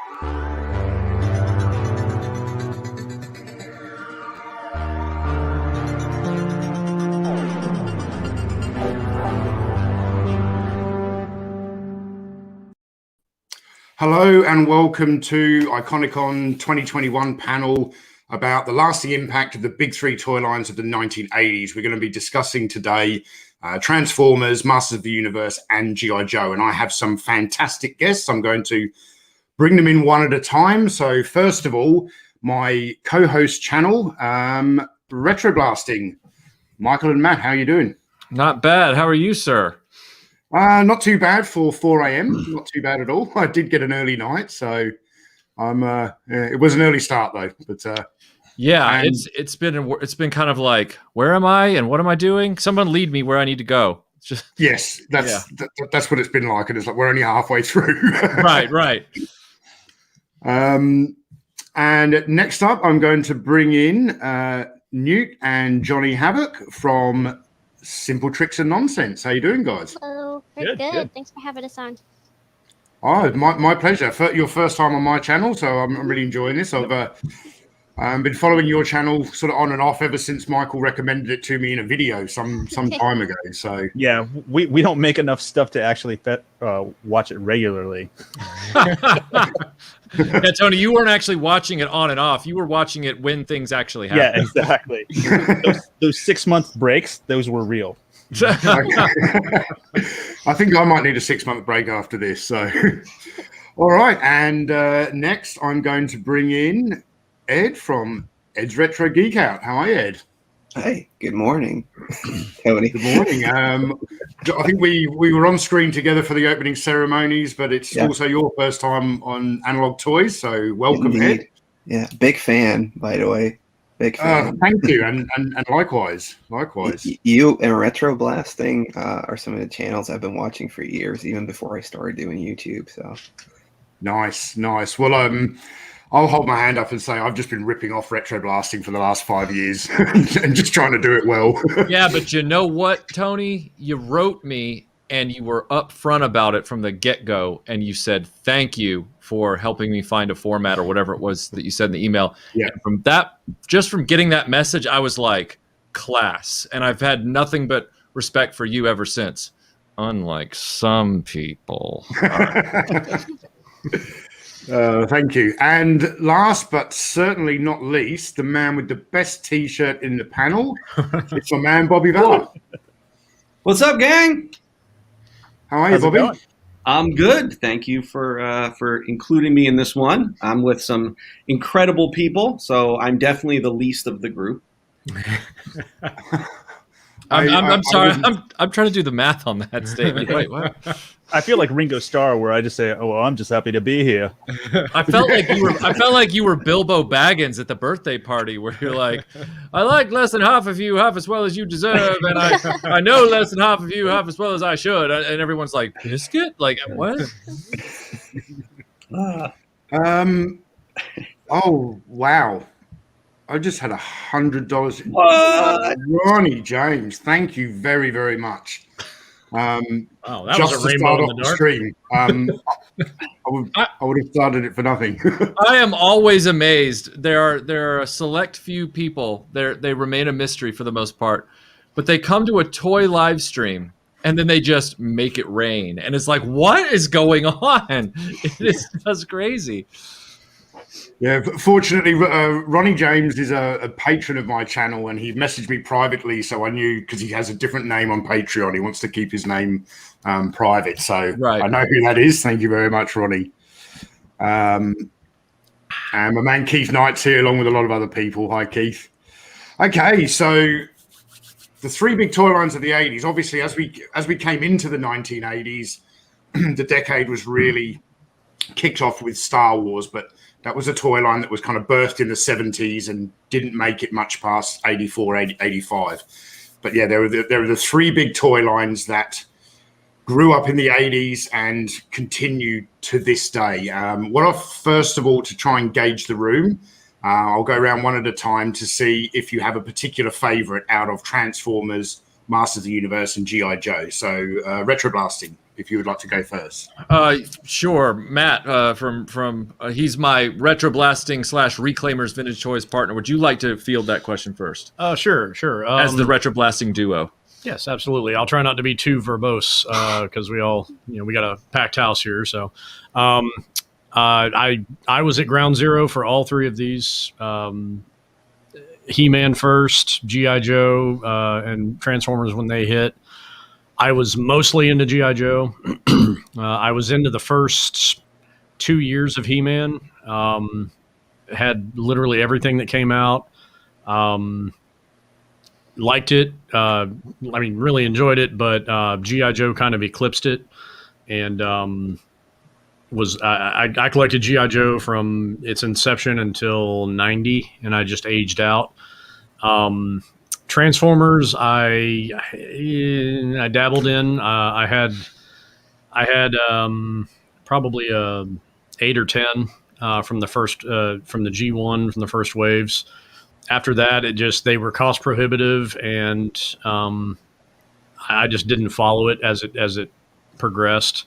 Hello and welcome to Iconicon 2021 panel about the lasting impact of the big three toy lines of the 1980s. We're going to be discussing today Transformers, Masters of the Universe and G.I. Joe. And I have some fantastic guests. I'm going to bring them in one at a time. So first of all, my co-host channel, Retro Blasting. Michael and Matt, how are you doing? Not bad. How are you, sir? Not too bad for 4 a.m. Not too bad at all. I did get an early night, so I'm. It was an early start though, but yeah, it's been kind of like, where am I and what am I doing? Someone lead me where I need to go. It's just yes, that's what it's been like, and it's like we're only halfway through. right. And next up, I'm going to bring in Newt and Johnny Havoc from Simple Tricks and Nonsense. How you doing, guys? Hello. Very good. Thanks for having us on. Oh, my pleasure. Your first time on my channel, so I'm really enjoying this. I've been following your channel sort of on and off ever since Michael recommended it to me in a video some time ago. So yeah, we don't make enough stuff to actually watch it regularly. Yeah, Tony, you weren't actually watching it on and off. You were watching it when things actually happened. Yeah, exactly. those 6-month breaks, those were real. I think I might need a 6-month break after this. So, all right. And next, I'm going to bring in Ed from Ed's Retro Geek Out. How are you, Ed? Hey, good morning, Tony. Good morning. I think we were on screen together for the opening ceremonies, but it's also your first time on Analog Toys, so welcome, Indeed. Ed. Yeah, big fan, by the way. Big fan. Thank you, and likewise. You and Retro Blasting are some of the channels I've been watching for years, even before I started doing YouTube. So nice. Well, I'll hold my hand up and say I've just been ripping off Retro Blasting for the last 5 years and just trying to do it well. Yeah, but you know what, Tony? You wrote me and you were upfront about it from the get-go, and you said thank you for helping me find a format or whatever it was that you said in the email. Yeah. And from that, just from getting that message, I was like, class. And I've had nothing but respect for you ever since. Unlike some people. Thank you. And last but certainly not least, the man with the best T-shirt in the panel, it's my man Bobby Vala. What's up, gang? How are you, Bobby? I'm good. Thank you for including me in this one. I'm with some incredible people, so I'm definitely the least of the group. I'm sorry. I'm trying to do the math on that statement. Wait, what? I feel like Ringo Starr, where I just say, "Oh, well, I'm just happy to be here." I felt like you were Bilbo Baggins at the birthday party, where you're like, "I like less than half of you half as well as you deserve, and I know less than half of you half as well as I should." And everyone's like, "Biscuit? Like what?" Oh wow! I just had $100. What? Ronnie James, thank you very, very much. That was a rainbow in the dark. Stream. I would have started it for nothing. I am always amazed. There are a select few people. They remain a mystery for the most part, but they come to a toy live stream and then they just make it rain, and it's like, what is going on? It is just crazy. Yeah, fortunately, Ronnie James is a patron of my channel, and he messaged me privately, so I knew, because he has a different name on Patreon. He wants to keep his name private, so right. I know who that is. Thank you very much, Ronnie. And my man Keith Knight's here, along with a lot of other people. Hi, Keith. Okay, so the three big toy lines of the 80s. Obviously, as we came into the 1980s, the decade was really kicked off with Star Wars, but that was a toy line that was kind of birthed in the 70s and didn't make it much past 84, 85. But yeah, there were the three big toy lines that grew up in the 80s and continue to this day. First of all, to try and gauge the room, I'll go around one at a time to see if you have a particular favorite out of Transformers, Masters of the Universe, and G.I. Joe. So Retro Blasting. if you would like to go first. Sure, Matt. From he's my retro blasting / Reklaimers Vintage Toys partner. Would you like to field that question first? Sure. As the retro blasting duo. Yes, absolutely. I'll try not to be too verbose because we all, we got a packed house here. So, I was at ground zero for all three of these. He-Man first, G.I. Joe, and Transformers when they hit. I was mostly into G.I. Joe. I was into the first 2 years of He-Man. Had literally everything that came out. Liked it. Really enjoyed it, but G.I. Joe kind of eclipsed it. And I collected G.I. Joe from its inception until 90, and I just aged out. Transformers, I dabbled in. I had probably 8 or 10 from the first from the G1 from the first waves. After that, they were cost prohibitive, and I just didn't follow it as it progressed.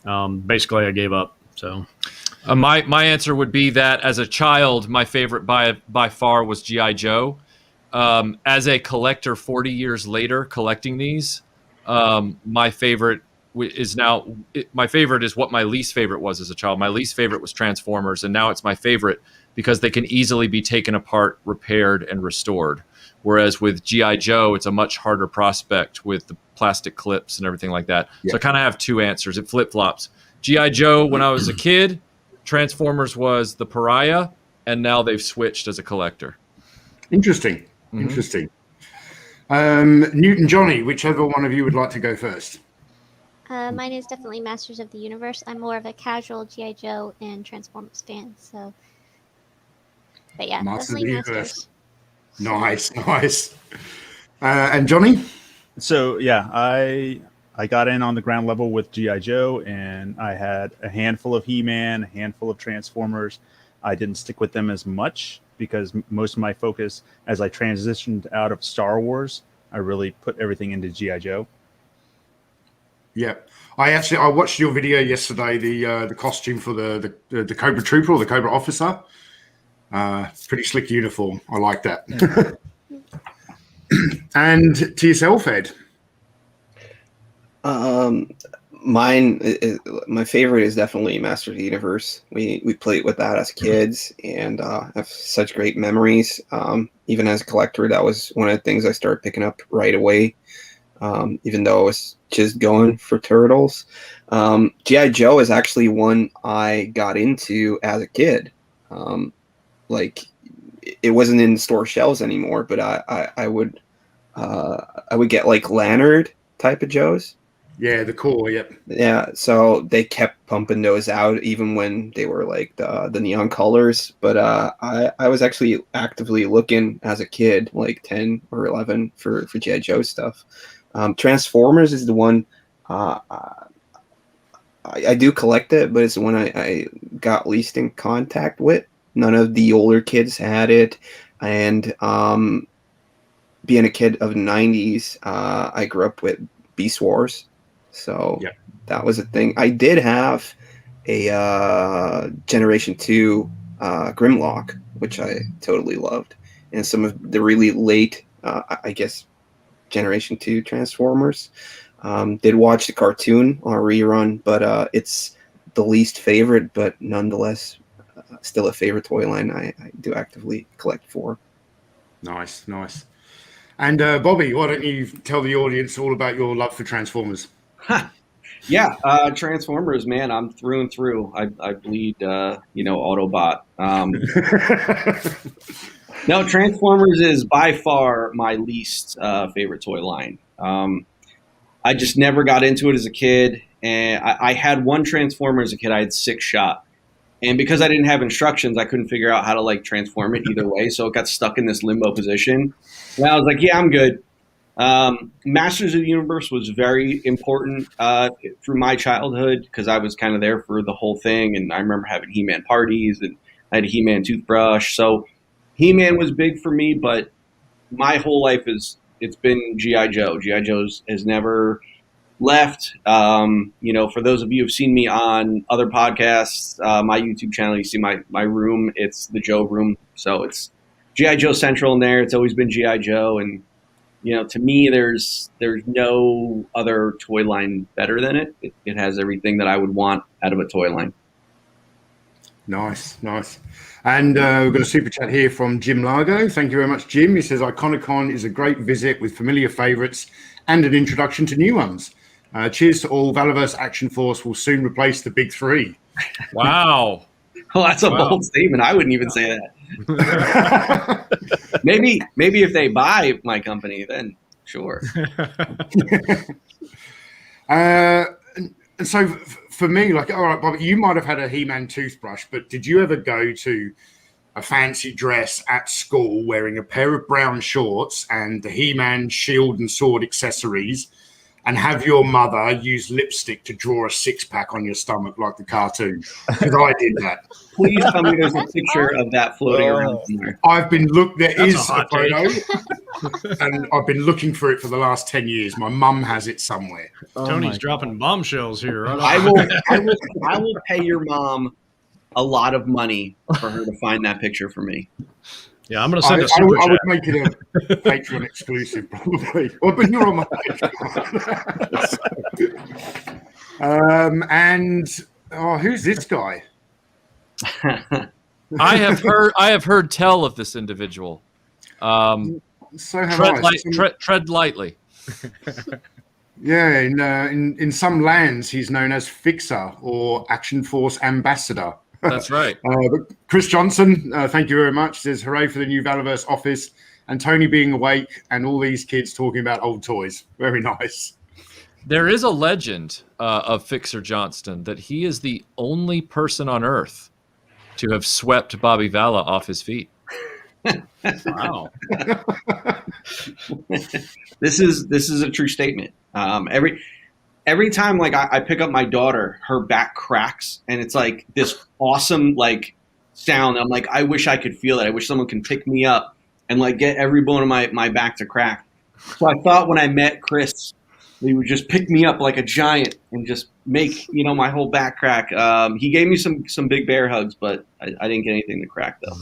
Basically, I gave up. So. My answer would be that as a child, my favorite by far was G.I. Joe. As a collector 40 years later collecting these, my favorite is what my least favorite was as a child. My least favorite was Transformers, and now it's my favorite because they can easily be taken apart, repaired, and restored. Whereas with G.I. Joe, it's a much harder prospect with the plastic clips and everything like that. Yeah. So I kind of have two answers. It flip-flops. G.I. Joe, when I was a kid, Transformers was the pariah, and now they've switched as a collector. Interesting. Mm-hmm. Interesting. Newton, Johnny, whichever one of you would like to go first. Mine is definitely Masters of the Universe. I'm more of a casual G.I. Joe and Transformers fan, so. But yeah, definitely Masters. Nice. And Johnny? So yeah, I got in on the ground level with G.I. Joe, and I had a handful of He-Man, a handful of Transformers. I didn't stick with them as much because most of my focus, as I transitioned out of Star Wars, I really put everything into G.I. Joe. Yeah, I watched your video yesterday. The costume for the Cobra Trooper or the Cobra Officer. Pretty slick uniform. I like that. And to yourself, Ed. My favorite is definitely Masters of the Universe. We played with that as kids and have such great memories. Even as a collector, that was one of the things I started picking up right away. Even though I was just going for Turtles. G.I. Joe is actually one I got into as a kid. It wasn't in store shelves anymore, but I would get like Lanyard type of Joes. Yeah, the core, yep. Yeah, so they kept pumping those out even when they were like the neon colors. But I was actually actively looking as a kid, like 10 or 11, for G.I. Joe stuff. Transformers is the one I do collect it, but it's the one I got least in contact with. None of the older kids had it. And being a kid of the 90s, I grew up with Beast Wars. So yeah, that was a thing. I did have a Generation 2 Grimlock, which I totally loved. And some of the really late, I guess, Generation 2 Transformers. Did watch the cartoon on a rerun, but it's the least favorite, but nonetheless still a favorite toy line I do actively collect for. Nice. And Bobby, why don't you tell the audience all about your love for Transformers? Yeah, Transformers, man, I'm through and through. I bleed, Autobot. No, Transformers is by far my least favorite toy line. I just never got into it as a kid, and I had one Transformer as a kid. I had 6 shot, and because I didn't have instructions, I couldn't figure out how to transform it either way. So it got stuck in this limbo position. And I was like, yeah, I'm good. Masters of the Universe was very important through my childhood because I was kind of there for the whole thing, and I remember having He-Man parties, and I had a He-Man toothbrush. So He-Man was big for me, but my whole life it's been G.I. Joe. G.I. Joe has never left. For those of you who've seen me on other podcasts, my YouTube channel, you see my room. It's the Joe room. So it's G.I. Joe Central in there. It's always been G.I. Joe. And, to me, there's no other toy line better than it. It has everything that I would want out of a toy line. Nice. And we've got a super chat here from Jim Largo. Thank you very much, Jim. He says, Iconicon is a great visit with familiar favorites and an introduction to new ones. Cheers to all. Valaverse Action Force will soon replace the big three. Wow. Well, that's a bold statement. I wouldn't even say that. maybe if they buy my company, then sure. And so for me, like, all right, Bobby, you might have had a He-Man toothbrush, but did you ever go to a fancy dress at school wearing a pair of brown shorts and the He-Man shield and sword accessories and have your mother use lipstick to draw a six-pack on your stomach like the cartoon? Because I did that. Please tell me there's a picture of that floating around somewhere. There is a photo, and I've been looking for it for the last 10 years. My mum has it somewhere. Tony's dropping bombshells here. I will pay your mom a lot of money for her to find that picture for me. Yeah, I'm going to send a super I chat. would make it a Patreon exclusive, probably. Well, but you're on my Patreon. Who's this guy? I have heard tell of this individual. So have I. Tread lightly. Yeah, in some lands, he's known as Fixer or Action Force Ambassador. That's right. But Chris Johnson, thank you very much. Says hooray for the new Valaverse office and Tony being awake and all these kids talking about old toys. Very nice. There is a legend of Fixer Johnston that he is the only person on Earth to have swept Bobby Vala off his feet. Wow. This is a true statement. Every time, like, I pick up my daughter, her back cracks, and it's like this awesome, like, sound. I'm like, I wish I could feel it. I wish someone can pick me up and, like, get every bone of my back to crack. So I thought when I met Chris, he would just pick me up like a giant and just make, my whole back crack. He gave me some big bear hugs, but I didn't get anything to crack, though.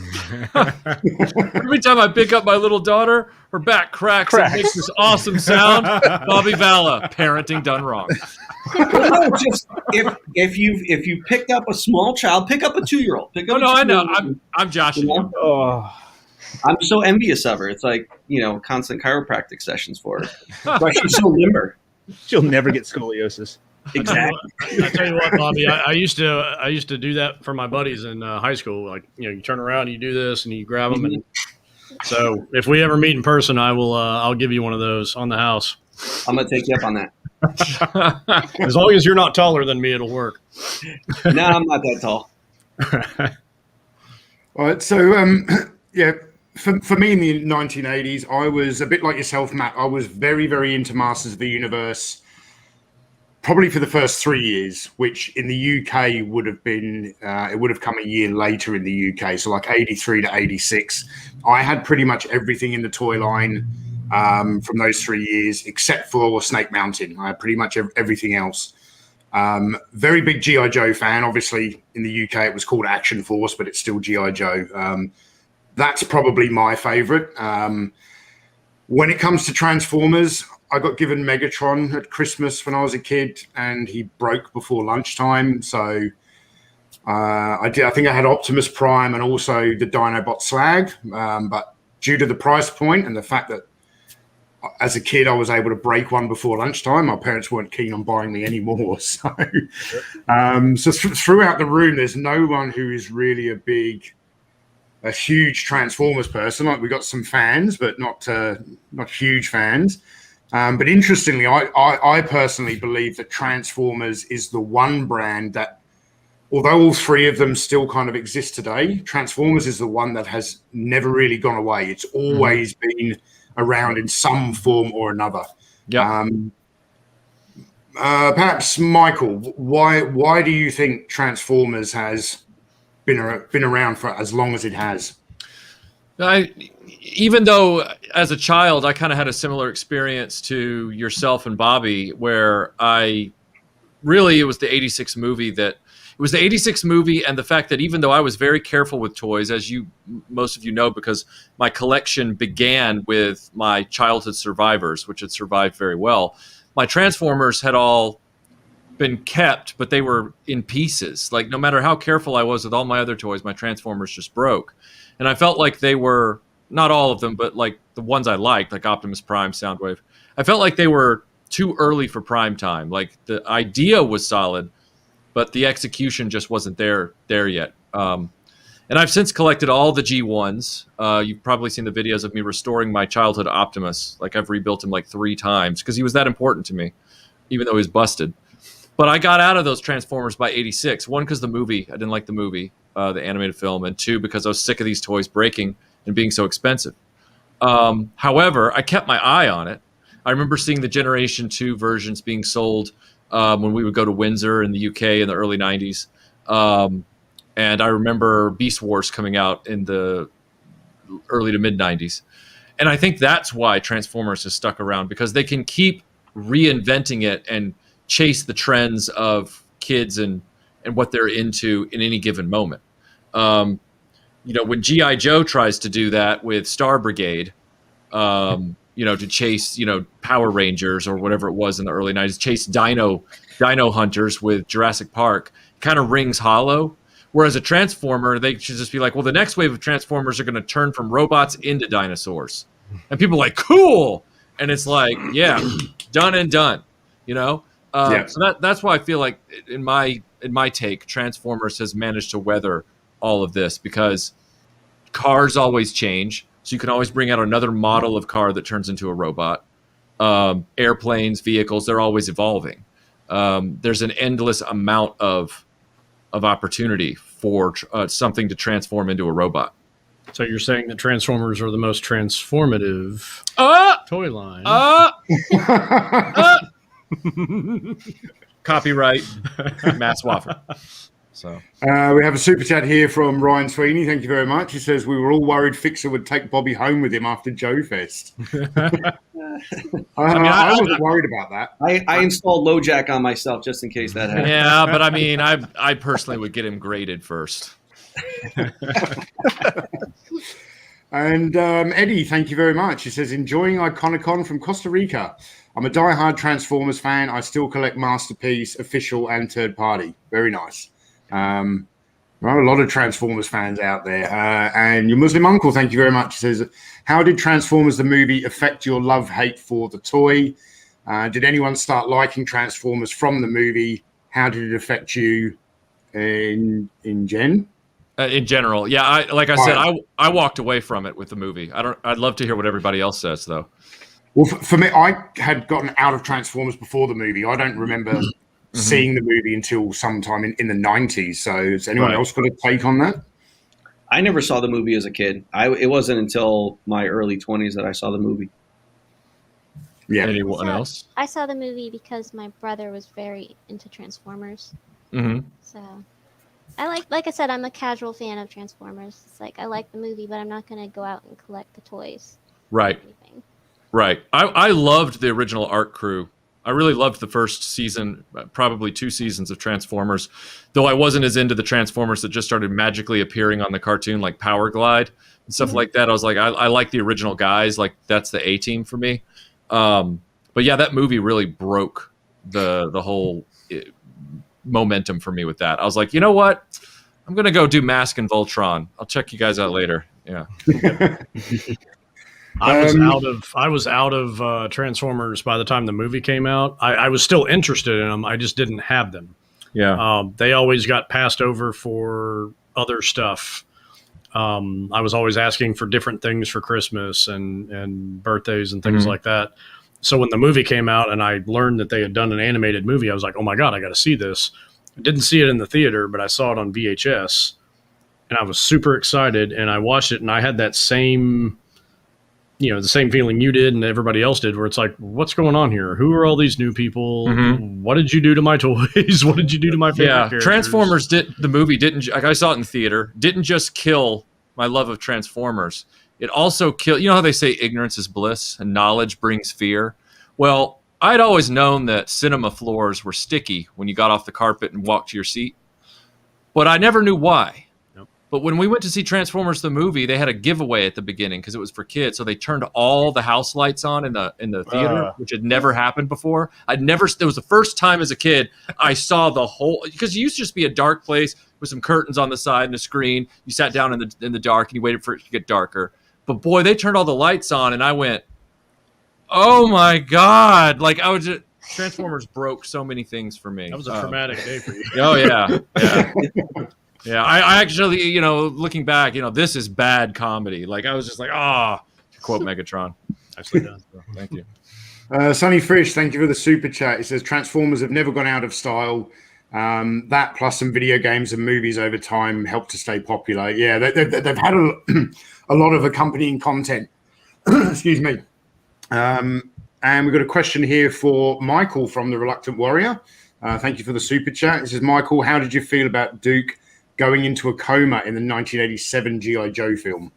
Every time I pick up my little daughter, her back cracks and makes this awesome sound. Bobby Vala, parenting done wrong. No, just if you picked up a small child, pick up a 2-year-old. I know. I'm joshing you. Oh, I'm so envious of her. It's like, constant chiropractic sessions for her. But she's so limber. she'll never get scoliosis. Exactly. I tell you what, Bobby, I used to do that for my buddies in high school. Like, you turn around and you do this and you grab them. And so if we ever meet in person, I'll give you one of those on the house. I'm going to take you up on that. As long as you're not taller than me, it'll work. No, I'm not that tall. All right. So, yeah, for me in the 1980s, I was a bit like yourself, Matt. I was very, very into Masters of the Universe, probably for the first 3 years, which in the UK would have been, it would have come a year later in the UK. So like 83 to 86. I had pretty much everything in the toy line from those 3 years, except for Snake Mountain. I had pretty much everything else. Very big G.I. Joe fan. Obviously, in the UK, it was called Action Force, but it's still G.I. Joe. That's probably my favorite. When it comes to Transformers, I got given Megatron at Christmas when I was a kid, and he broke before lunchtime. So I think I had Optimus Prime and also the Dinobot Slag. But due to the price point and the fact that as a kid I was able to break one before lunchtime, my parents weren't keen on buying me any more. So, throughout the room, there's no one who is really a huge Transformers person. Like, we got some fans, but not huge fans. But interestingly, I personally believe that Transformers is the one brand that, although all three of them still kind of exist today, Transformers is the one that has never really gone away. It's always been around in some form or another. Yeah. Perhaps, Michael, why do you think Transformers has been around for as long as it has? Even though as a child I kind of had a similar experience to yourself and Bobby, where it was the 86 movie and the fact that even though I was very careful with toys, as most of you know, because my collection began with my childhood survivors, which had survived very well, my Transformers had all been kept, but they were in pieces. Like, no matter how careful I was with all my other toys, my Transformers just broke. And I felt like they were, not all of them, but like the ones I liked, like Optimus Prime, Soundwave, I felt like they were too early for prime time. Like, the idea was solid, but the execution just wasn't there yet. And I've since collected all the G1s. You've probably seen the videos of me restoring my childhood Optimus. Like, I've rebuilt him like 3 times because he was that important to me, even though he was busted. But I got out of those Transformers by 86. 1, because the movie, I didn't like the movie, the animated film, and 2, because I was sick of these toys breaking and being so expensive. However, I kept my eye on it. I remember seeing the Generation 2 versions being sold when we would go to Windsor in the UK in the early 90s. And I remember Beast Wars coming out in the early to mid 90s. And I think that's why Transformers has stuck around, because they can keep reinventing it and chase the trends of kids and what they're into in any given moment. When G.I. Joe tries to do that with Star Brigade, to chase, Power Rangers or whatever it was in the early 90s, chase Dino Hunters with Jurassic Park, kind of rings hollow. Whereas a Transformer, they should just be like, well, the next wave of Transformers are going to turn from robots into dinosaurs. And people are like, cool. And it's like, yeah, done and done, So that's why I feel like in my take, Transformers has managed to weather all of this, because cars always change. So you can always bring out another model of car that turns into a robot. Airplanes, vehicles, they're always evolving. There's an endless amount of opportunity for something to transform into a robot. So you're saying that Transformers are the most transformative toy line? Copyright Matt Swafford. So we have a super chat here from Ryan Sweeney. Thank you very much. He says, we were all worried Fixer would take Bobby home with him after Joe Fest. I wasn't worried about that. I installed LoJack on myself just in case that happened. Yeah, but I mean, I personally would get him graded first. And Eddie, thank you very much. He says, enjoying Iconicon from Costa Rica. I'm a diehard Transformers fan. I still collect Masterpiece, official and third party. Very nice. There are a lot of Transformers fans out there. And your Muslim uncle, thank you very much. He says, how did Transformers the movie affect your love-hate for the toy? Did anyone start liking Transformers from the movie? How did it affect you in Gen? In general, yeah. I said, I walked away from it with the movie. I'd love to hear what everybody else says, though. Well, for me, I had gotten out of Transformers before the movie. I don't remember seeing the movie until sometime in the 90s. So has anyone else got a take on that? I never saw the movie as a kid. It wasn't until my early 20s that I saw the movie. Yeah. Anyone else? I saw the movie because my brother was very into Transformers. Mm-hmm. So like I said, I'm a casual fan of Transformers. It's like, I like the movie, but I'm not going to go out and collect the toys. Right. Right. I loved the original art crew. I really loved the first season, probably 2 seasons of Transformers, though I wasn't as into the Transformers that just started magically appearing on the cartoon, like Power Glide and stuff like that. I was like, I like the original guys. Like, that's the A-team for me. But yeah, that movie really broke the whole momentum for me with that. I was like, you know what? I'm going to go do Mask and Voltron. I'll check you guys out later. Yeah. I was out of Transformers by the time the movie came out. I was still interested in them. I just didn't have them. Yeah. They always got passed over for other stuff. I was always asking for different things for Christmas and birthdays and things like that. So when the movie came out and I learned that they had done an animated movie, I was like, oh my God, I got to see this. I didn't see it in the theater, but I saw it on VHS and I was super excited, and I watched it and I had that same, the same feeling you did and everybody else did, where it's like, what's going on here? Who are all these new people? What did you do to my toys? What did you do to my favorite characters? Transformers the movie didn't, like, I saw it in theater, didn't just kill my love of Transformers. it also killed. You know how they say ignorance is bliss and knowledge brings fear? Well, I'd always known that cinema floors were sticky when you got off the carpet and walked to your seat, but I never knew why. But when we went to see Transformers the movie, they had a giveaway at the beginning because it was for kids. So they turned all the house lights on in the theater, which had never happened before. It was the first time as a kid I saw the whole, because it used to just be a dark place with some curtains on the side and a screen. You sat down in the dark and you waited for it to get darker. But boy, they turned all the lights on and I went, oh my God. Like Transformers broke so many things for me. That was a traumatic day for you. Oh yeah. Yeah. Yeah, I actually, looking back, this is bad comedy. Like, I was just like, to quote Megatron. Actually done. Thank you. Sunny Fish, thank you for the super chat. It says Transformers have never gone out of style. That plus some video games and movies over time helped to stay popular. Yeah, they've had a lot of accompanying content. Excuse me. And we've got a question here for Michael from The Reluctant Warrior. Thank you for the super chat. It says, Michael, how did you feel about Duke going into a coma in the 1987 G.I. Joe film?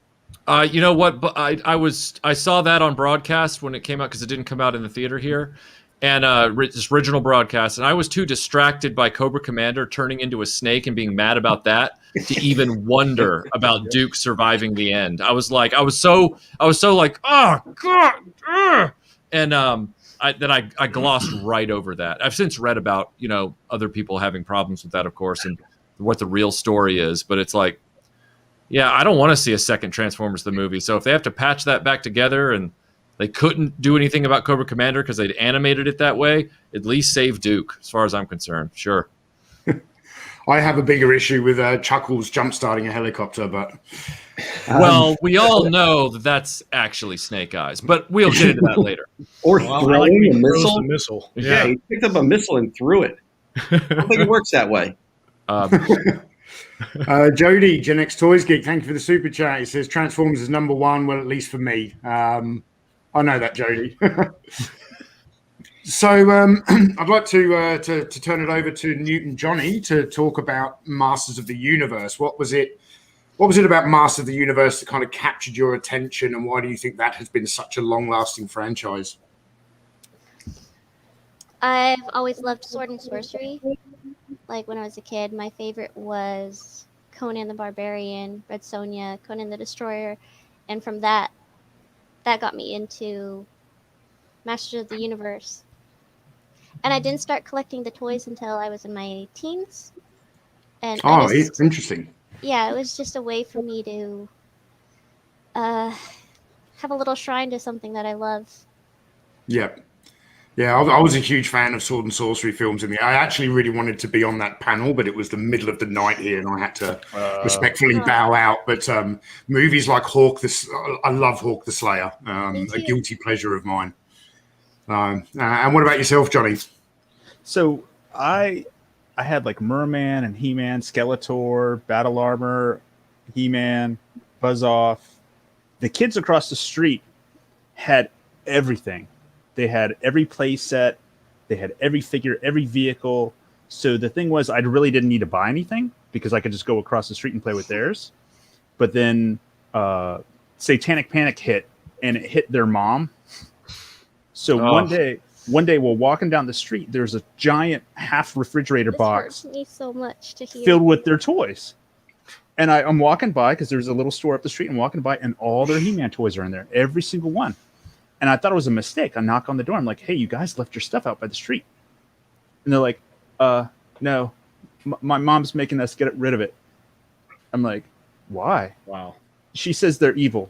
You know what? But I saw that on broadcast when it came out because it didn't come out in the theater here, and this original broadcast, and I was too distracted by Cobra Commander turning into a snake and being mad about that to even wonder about Duke surviving the end. I was so like, oh God, and I glossed right over that. I've since read about other people having problems with that, of course, and what the real story is, but it's like, yeah, I don't want to see a second Transformers the movie. So if they have to patch that back together and they couldn't do anything about Cobra Commander because they'd animated it that way, at least save Duke, as far as I'm concerned. Sure. I have a bigger issue with Chuckles jump starting a helicopter, but well, we all know that that's actually Snake Eyes, but we'll get into that later. Or throwing a missile. Yeah, he picked up a missile and threw it. I don't think it works that way. Jody, Gen X Toys Geek, thank you for the super chat. It says Transformers is number one, well, at least for me. I know that, Jody. So I'd like to turn it over to Newton Johnny to talk about Masters of the Universe. What was it about Masters of the Universe that kind of captured your attention, and why do you think that has been such a long-lasting franchise? I've always loved sword and sorcery. Like when I was a kid, my favorite was Conan the Barbarian, Red Sonja, Conan the Destroyer, and from that got me into Masters of the Universe. And I didn't start collecting the toys until I was in my teens. And it's interesting. Yeah, it was just a way for me to have a little shrine to something that I love. Yep. Yeah, I was a huge fan of sword and sorcery films. I actually really wanted to be on that panel, but it was the middle of the night here, and I had to respectfully bow out. But movies like Hawk, I love Hawk the Slayer, a guilty pleasure of mine. And what about yourself, Johnny? So I had like Merman and He-Man, Skeletor, Battle Armor, He-Man, Buzz Off. The kids across the street had everything. They had every play set. They had every figure, every vehicle. So the thing was, I really didn't need to buy anything because I could just go across the street and play with theirs. But then Satanic Panic hit, and it hit their mom. So one day while walking down the street, there's a giant half refrigerator box hurts me so much to hear. Filled with their toys. And I'm walking by because there's a little store up the street. I'm walking by, and all their He-Man toys are in there, every single one. And I thought it was a mistake. I knock on the door. I'm like, hey, you guys left your stuff out by the street. And they're like, no, my mom's making us get rid of it. I'm like, why? Wow. She says they're evil.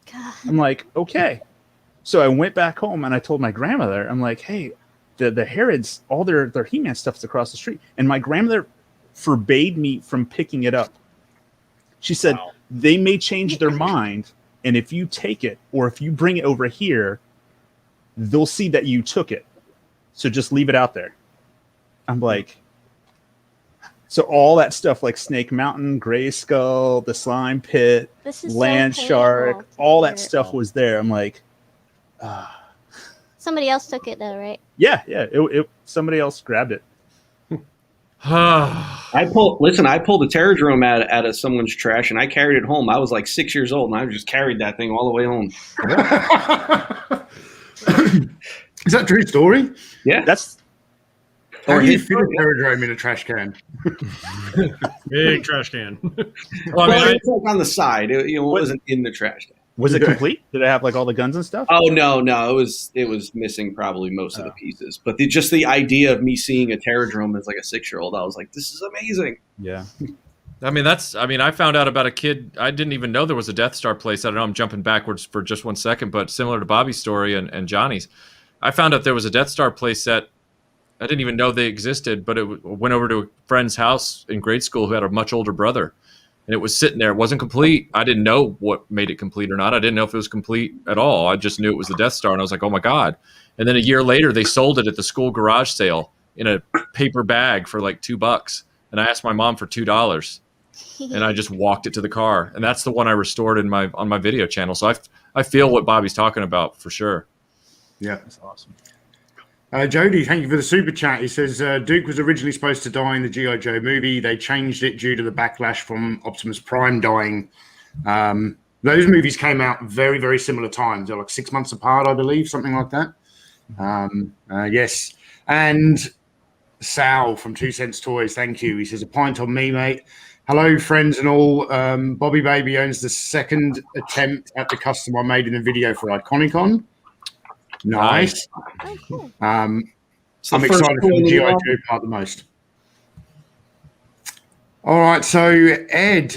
God. I'm like, okay. So I went back home and I told my grandmother, I'm like, hey, the Herods, all their He-Man stuff's across the street. And my grandmother forbade me from picking it up. She said, they may change their mind. And if you take it, or if you bring it over here, they'll see that you took it. So just leave it out there. I'm like, so all that stuff like Snake Mountain, Gray Skull, the Slime Pit, Land Shark, all that stuff was there. I'm like, somebody else took it though, right? Yeah. Somebody else grabbed it. I pulled a Terradrome out of someone's trash, and I carried it home. I was like 6 years old, and I just carried that thing all the way home. Is that a true story? Yeah, That's How do you fit a Terradrome in a trash can? Big trash can. well, it was like on the side. It wasn't in the trash can. was it complete? Did it have like all the guns and stuff? Oh no, it was missing probably most of the pieces. But just the idea of me seeing a Terradrome as like a 6-year-old, I was like, this is amazing. Yeah. I found out about a kid. I didn't even know there was a Death Star place. I don't know. I'm jumping backwards for just 1 second, but similar to Bobby's story and Johnny's, I found out there was a Death Star place set. I didn't even know they existed, but it went over to a friend's house in grade school who had a much older brother. And it was sitting there. It wasn't complete. I didn't know what made it complete or not. I didn't know if it was complete at all. I just knew it was the Death Star, and I was like, oh, my God. And then a year later, they sold it at the school garage sale in a paper bag for like $2. And I asked my mom for $2, and I just walked it to the car. And that's the one I restored on my video channel. So I feel what Bobby's talking about for sure. Yeah. That's awesome. Jody, thank you for the super chat. He says Duke was originally supposed to die in the G.I. Joe movie. They changed it due to the backlash from Optimus Prime dying. Those movies came out very, very similar times. They're like 6 months apart, I believe, something like that. Yes. And Sal from 2 Cents Toys, thank you. He says, a pint on me, mate. Hello, friends and all. Bobby Baby owns the second attempt at the custom I made in a video for Iconicon. Nice. Oh, cool. I'm excited for the G.I. Joe part the most. All right, so Ed,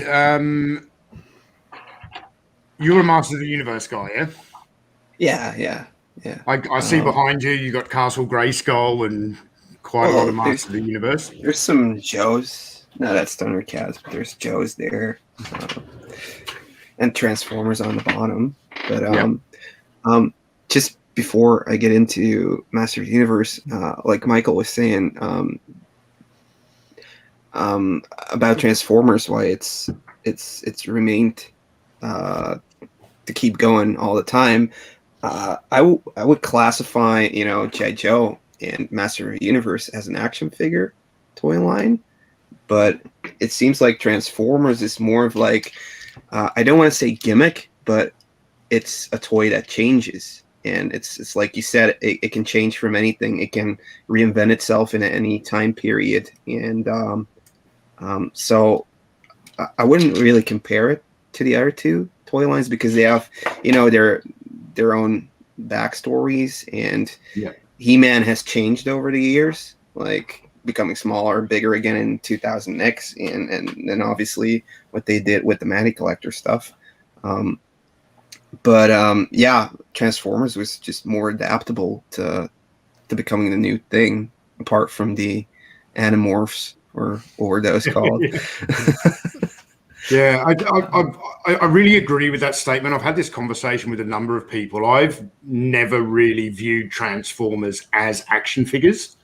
you're a Master of the Universe guy, yeah? Yeah. I see behind you got Castle Grayskull and quite a lot of Masters of the Universe. There's some Joes. No, that's Thundercats, but there's Joes there. And Transformers on the bottom. But just before I get into Master of the Universe, like Michael was saying about Transformers, why it's remained to keep going all the time. I would classify, G.I. Joe and Master of the Universe as an action figure toy line, but it seems like Transformers is more of like, I don't want to say gimmick, but it's a toy that changes. And it's like you said, it can change from anything. It can reinvent itself in any time period. And so I wouldn't really compare it to the other two toy lines because they have, their own backstories. And He-Man has changed over the years, like becoming smaller, bigger again in 2000X. And then obviously what they did with the Matty Collector stuff. But Transformers was just more adaptable to becoming the new thing, apart from the Animorphs or what those called. Yeah, I really agree with that statement. I've had this conversation with a number of people. I've never really viewed Transformers as action figures.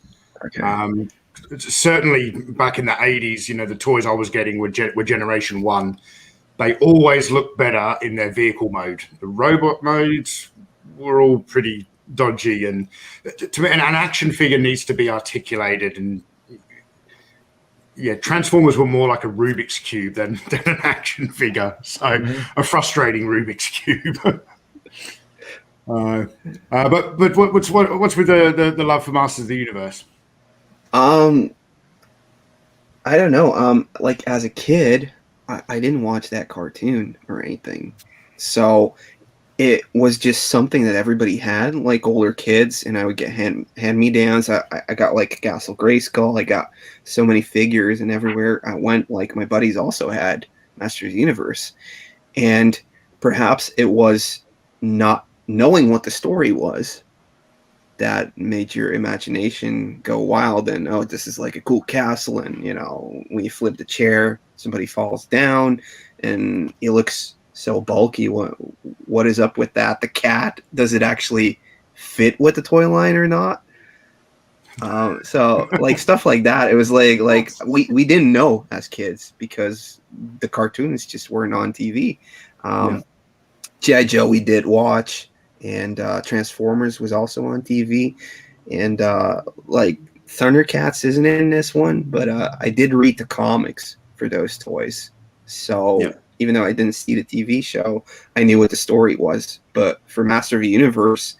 Okay. Certainly back in the 80s, the toys I was getting were Generation 1. They always look better in their vehicle mode. The robot modes were all pretty dodgy, and to me, an action figure needs to be articulated. And Transformers were more like a Rubik's Cube than an action figure. So a frustrating Rubik's Cube. But what's with the love for Masters of the Universe? I don't know. Like as a kid, I didn't watch that cartoon or anything. So it was just something that everybody had, like older kids, and I would get hand-me-downs. I got like Castle Grayskull. I got so many figures, and everywhere I went, like my buddies also had Masters of the Universe. And perhaps it was not knowing what the story was that made your imagination go wild and, oh, this is like a cool castle, and when you flip the chair, somebody falls down and it looks so bulky. What is up with that? The cat, does it actually fit with the toy line or not? So like stuff like that, it was like we didn't know as kids because the cartoons just weren't on TV. G.I. Joe we did watch, and Transformers was also on TV, and like Thundercats isn't in this one, but I did read the comics for those toys. So even though I didn't see the TV show, I knew what the story was. But for Master of the Universe,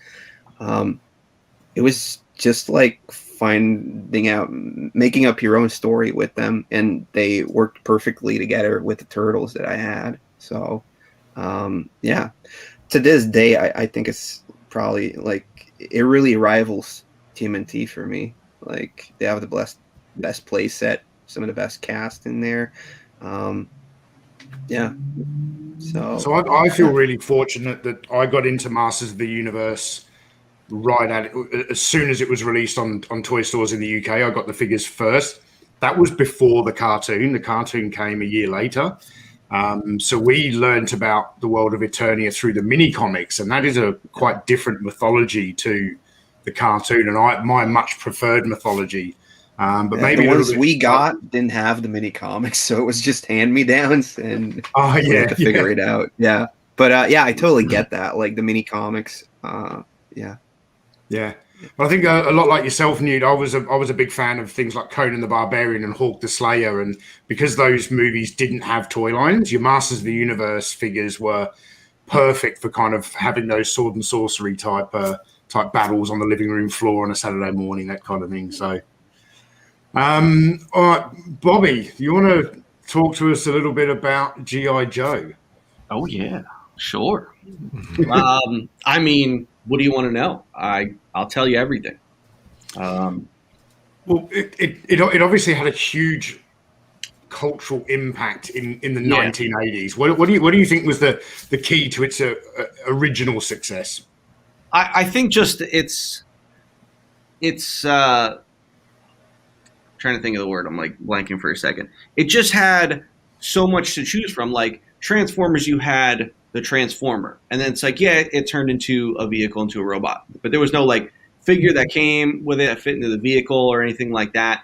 it was just like finding out, making up your own story with them, and they worked perfectly together with the turtles that I had. So yeah, to this day, I think it's probably like it really rivals TMNT for me. Like they have the best play set, some of the best cast in there. Yeah. So I feel really fortunate that I got into Masters of the Universe right at it, as soon as it was released on toy stores in the UK. I got the figures first. That was before the cartoon. The cartoon came a year later. So we learnt about the world of Eternia through the mini comics, and that is a quite different mythology to the cartoon, and my much preferred mythology. But maybe the ones we got didn't have the mini comics, so it was just hand-me-downs, and we had to figure it out. Yeah, but I totally get that. Like the mini comics, Yeah. Well, I think a lot like yourself, Newt, I was a big fan of things like Conan the Barbarian and Hawk the Slayer, and because those movies didn't have toy lines, your Masters of the Universe figures were perfect for kind of having those sword and sorcery type battles on the living room floor on a Saturday morning, that kind of thing. So, all right, Bobby, you want to talk to us a little bit about G.I. Joe? Oh yeah, sure. I mean, what do you want to know? I'll tell you everything. Well, it obviously had a huge cultural impact in the 1980s. What do you think was the key to its original success? I think just it's trying to think of the word. I'm like blanking for a second. It just had so much to choose from. Like Transformers, you had the Transformer, and then it's like, it turned into a vehicle, into a robot, but there was no like figure that came with it that fit into the vehicle or anything like that.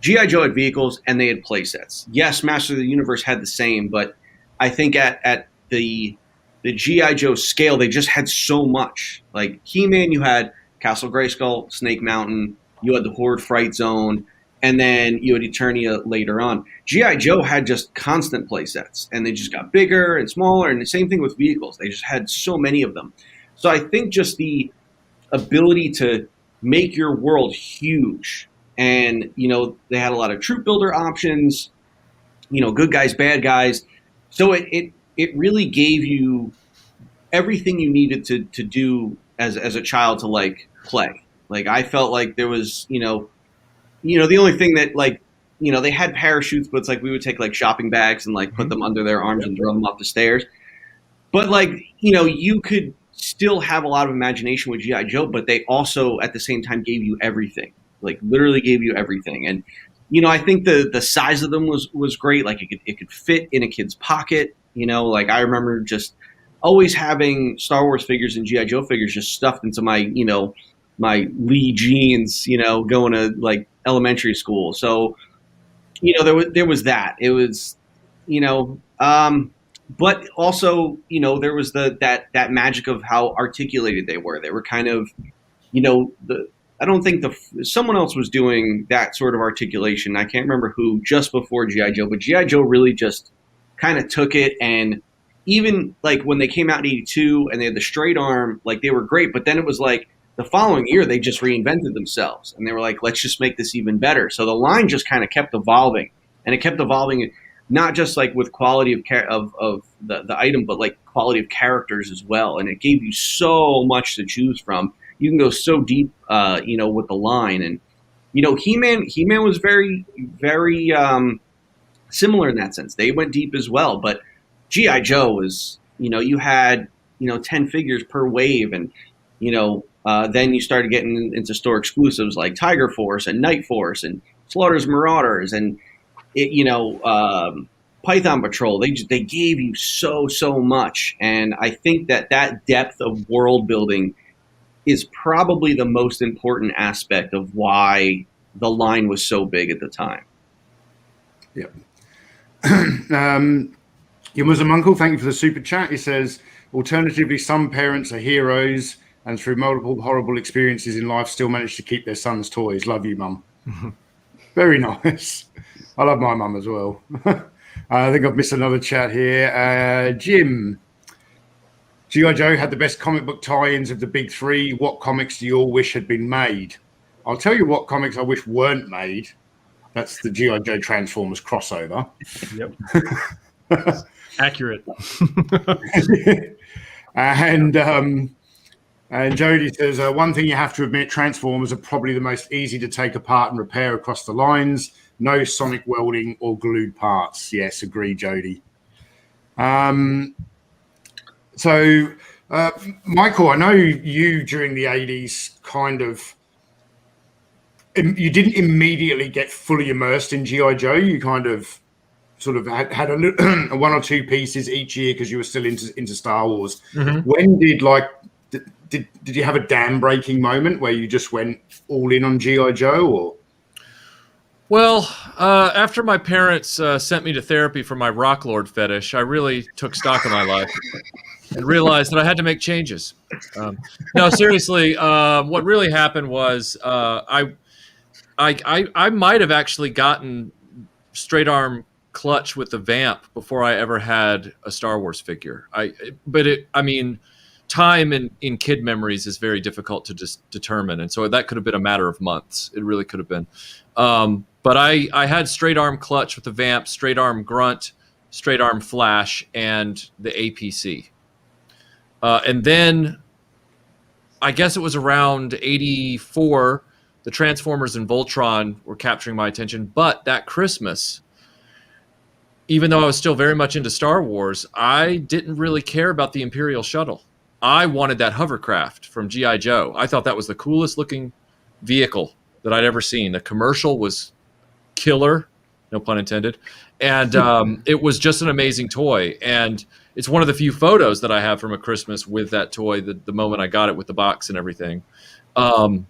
G.I. Joe had vehicles and they had play sets. Yes, Master of the Universe had the same, but I think at the G.I. Joe scale, they just had so much. Like He-Man, you had Castle Grayskull, Snake Mountain, you had the Horde Fright Zone, and then you had Eternia later on. G.I. Joe had just constant play sets, and they just got bigger and smaller, and the same thing with vehicles. They just had so many of them. So I think just the ability to make your world huge, and, they had a lot of troop builder options, good guys, bad guys. So it really gave you everything you needed to do as a child to, like, play. Like, I felt like there was, the only thing that, like, they had parachutes, but it's like we would take like shopping bags and like put them under their arms and throw them up the stairs. But like, you could still have a lot of imagination with G.I. Joe, but they also at the same time gave you everything, like literally gave you everything. And, I think the size of them was great. Like it could fit in a kid's pocket, like I remember just always having Star Wars figures and G.I. Joe figures just stuffed into my, my Lee jeans, going to like elementary school. So, there was that. It was, but also, there was that magic of how articulated they were. They were kind of, I don't think someone else was doing that sort of articulation. I can't remember who just before G.I. Joe, but G.I. Joe really just kind of took it. And even like when they came out in 82 and they had the straight arm, like they were great. But then it was like the following year, they just reinvented themselves and they were like, let's just make this even better. So the line just kind of kept evolving, and it kept evolving, not just like with quality of the item, but like quality of characters as well. And it gave you so much to choose from. You can go so deep, with the line. And, He-Man was very, very similar in that sense. They went deep as well. But G.I. Joe was, you had, 10 figures per wave. And, then you started getting into store exclusives like Tiger Force and Night Force and Slaughter's Marauders and, Python Patrol. They gave you so much. And I think that depth of world building is probably the most important aspect of why the line was so big at the time. Yep. Your Muslim uncle, thank you for the super chat. He says, alternatively, some parents are heroes and through multiple horrible experiences in life, still managed to keep their son's toys. Love you, Mum. Very nice. I love my mum as well. I think I've missed another chat here. Jim, G.I. Joe had the best comic book tie-ins of the big three. What comics do you all wish had been made? I'll tell you what comics I wish weren't made. That's the G.I. Joe Transformers crossover. Yep. Accurate. And Jody says, one thing you have to admit, Transformers are probably the most easy to take apart and repair across the lines. No sonic welding or glued parts. Yes, agree, Jody. So, Michael, I know you during the 80s you didn't immediately get fully immersed in G.I. Joe. You kind of sort of had a one or two pieces each year because you were still into Star Wars. Mm-hmm. When did you have a dam breaking moment where you just went all in on G.I. Joe? Or Well, after my parents sent me to therapy for my rock lord fetish, I really took stock of my life and realized that I had to make changes. No, seriously, what really happened was I might have actually gotten straight arm clutch with the Vamp before I ever had a Star Wars figure. Time in kid memories is very difficult to just determine, and so that could have been a matter of months. It really could have been. But I had straight arm clutch with the Vamp, straight arm grunt, straight arm flash, and the APC. And then I guess it was around 84, the Transformers and Voltron were capturing my attention. But that Christmas, even though I was still very much into Star Wars, I didn't really care about the Imperial shuttle. I wanted that hovercraft from G.I. Joe. I thought that was the coolest looking vehicle that I'd ever seen. The commercial was killer, no pun intended. And it was just an amazing toy. And it's one of the few photos that I have from a Christmas with that toy, the moment I got it with the box and everything. And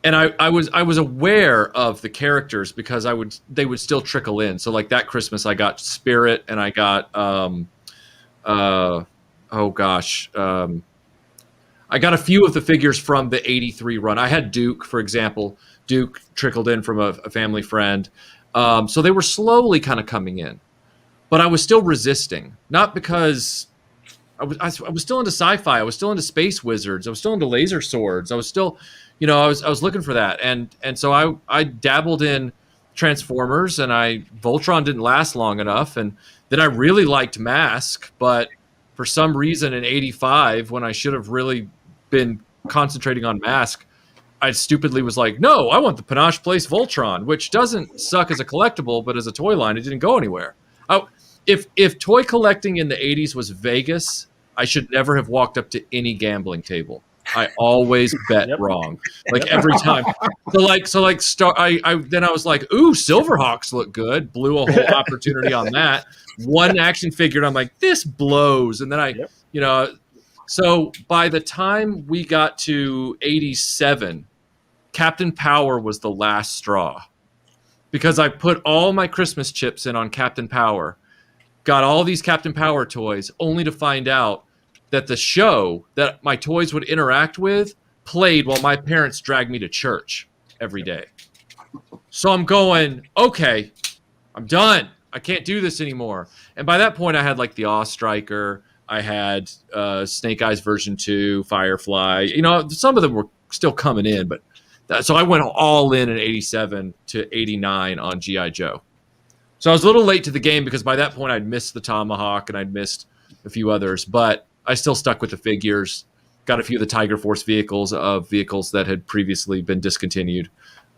I was aware of the characters because they would still trickle in. So like that Christmas, I got Spirit and I got I got a few of the figures from the 83 run. I had Duke, for example. Duke trickled in from a family friend. So they were slowly kind of coming in. But I was still resisting. Not because I was still into sci-fi. I was still into space wizards. I was still into laser swords. I was still, I was looking for that. And so I dabbled in Transformers, and Voltron didn't last long enough. And then I really liked Mask, but for some reason in 85, when I should have really been concentrating on Mask, I stupidly was like, no, I want the Panache Place Voltron, which doesn't suck as a collectible, but as a toy line, it didn't go anywhere. If toy collecting in the 80s was Vegas, I should never have walked up to any gambling table. I always bet wrong, like every time. Then I was like, ooh, Silverhawks look good. Blew a whole opportunity on that. One action figure, and I'm like, this blows. And then so by the time we got to 87, Captain Power was the last straw, because I put all my Christmas chips in on Captain Power, got all these Captain Power toys, only to find out that the show that my toys would interact with played while my parents dragged me to church every day. So I'm going, okay, I'm done. I can't do this anymore. And by that point, I had like the Awe Striker. I had Snake Eyes version 2, Firefly. Some of them were still coming in, but so I went all in 87 to 89 on G.I. Joe. So I was a little late to the game because by that point I'd missed the Tomahawk and I'd missed a few others, but I still stuck with the figures. Got a few of the Tiger Force vehicles that had previously been discontinued.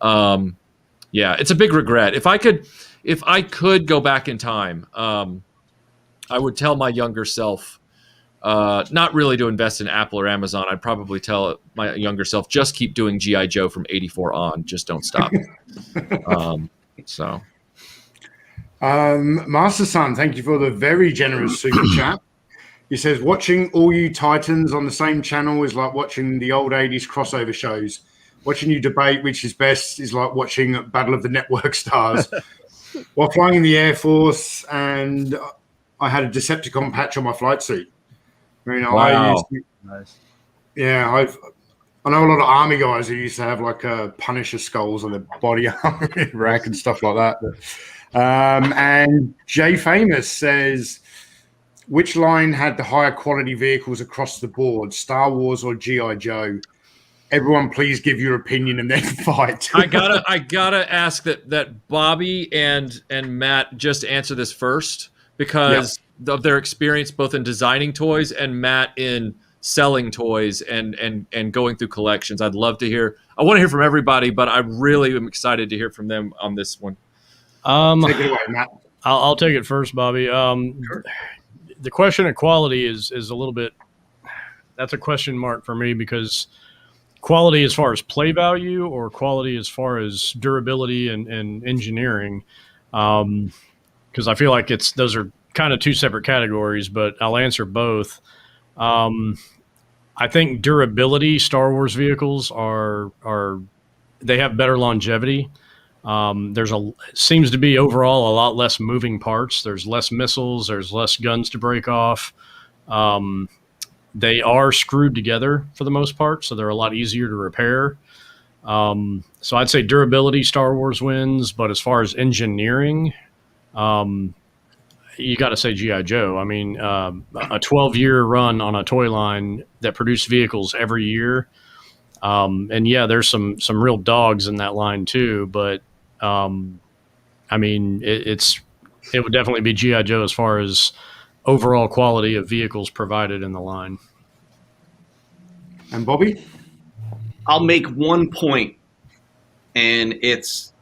It's a big regret. If I could go back in time, I would tell my younger self, not really to invest in Apple or Amazon. I'd probably tell my younger self, just keep doing G.I. Joe from 84 on. Just don't stop. Master Son, thank you for the very generous super chat. He says, watching all you Titans on the same channel is like watching the old 80s crossover shows. Watching you debate which is best is like watching Battle of the Network Stars. While flying in the Air Force, and I had a Decepticon patch on my flight suit. Wow. Yeah, I know a lot of army guys who used to have like Punisher skulls on their body armor rack and stuff like that. And Jay Famous says, which line had the higher quality vehicles across the board, Star Wars or G.I. Joe? Everyone, please give your opinion and then fight. I gotta ask that Bobby and Matt just answer this first because of their experience both in designing toys and Matt in selling toys and going through collections. I'd love to hear. I want to hear from everybody, but I really am excited to hear from them on this one. Take it away, Matt. I'll take it first, Bobby. Sure. The question of quality is a little bit. That's a question mark for me because quality as far as play value or quality as far as durability and engineering, because I feel like those are kind of two separate categories, but I'll answer both. I think durability, Star Wars vehicles they have better longevity. Seems to be overall a lot less moving parts. There's less missiles. There's less guns to break off. They are screwed together for the most part, so they're a lot easier to repair. So I'd say durability, Star Wars wins, but as far as engineering, you got to say G.I. Joe. I mean, a 12-year run on a toy line that produced vehicles every year. And yeah, there's some real dogs in that line too, but I mean, it would definitely be G.I. Joe as far as overall quality of vehicles provided in the line. And Bobby? I'll make one point, and it's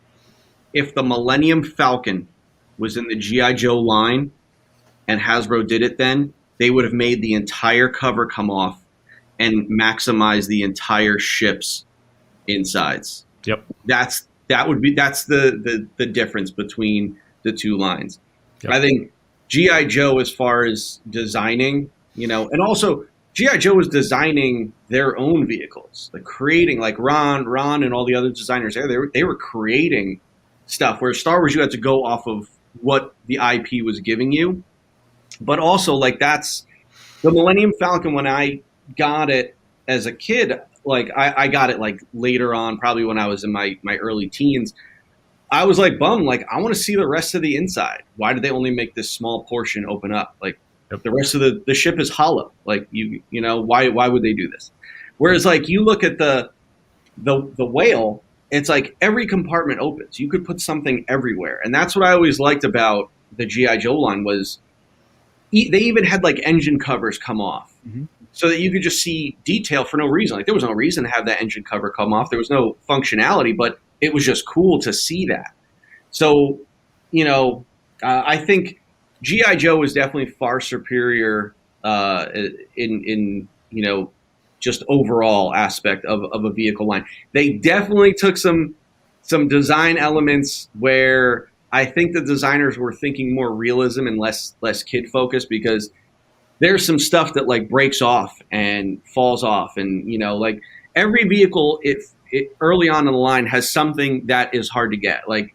if the Millennium Falcon was in the G.I. Joe line and Hasbro did it then, they would have made the entire cover come off and maximize the entire ship's insides. Yep. That's the difference between the two lines. Yep. I think G.I. Joe, as far as designing, and also G.I. Joe was designing their own vehicles, like creating, like Ron and all the other designers there, they were creating stuff, where Star Wars, you had to go off of what the IP was giving you. But also, like, that's the Millennium Falcon. When I got it as a kid, like I got it like later on, probably when I was in my early teens, I was like bummed. Like, I want to see the rest of the inside. Why did they only make this small portion open up? Like, the rest of the ship is hollow. Like, why would they do this? Whereas, like, you look at the whale, it's like every compartment opens. You could put something everywhere. And that's what I always liked about the G.I. Joe line was they even had like engine covers come off, so that you could just see detail for no reason. Like, there was no reason to have that engine cover come off. There was no functionality, but it was just cool to see that. So, I think G.I. Joe is definitely far superior in just overall aspect of a vehicle line. They definitely took some design elements where I think the designers were thinking more realism and less kid focused, because there's some stuff that like breaks off and falls off, and like every vehicle it early on in the line has something that is hard to get. Like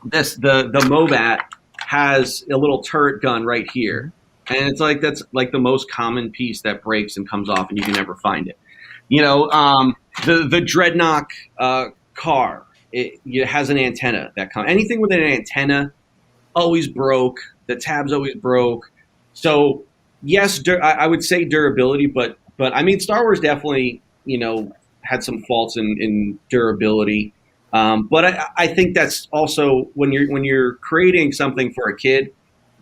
the Mobat has a little turret gun right here, and it's like that's like the most common piece that breaks and comes off, and you can never find it. The Dreadnought car, it has an antenna that comes. Anything with an antenna always broke. The tabs always broke. So yes, I would say durability, but I mean, Star Wars definitely had some faults in durability. But I think that's also when you're creating something for a kid,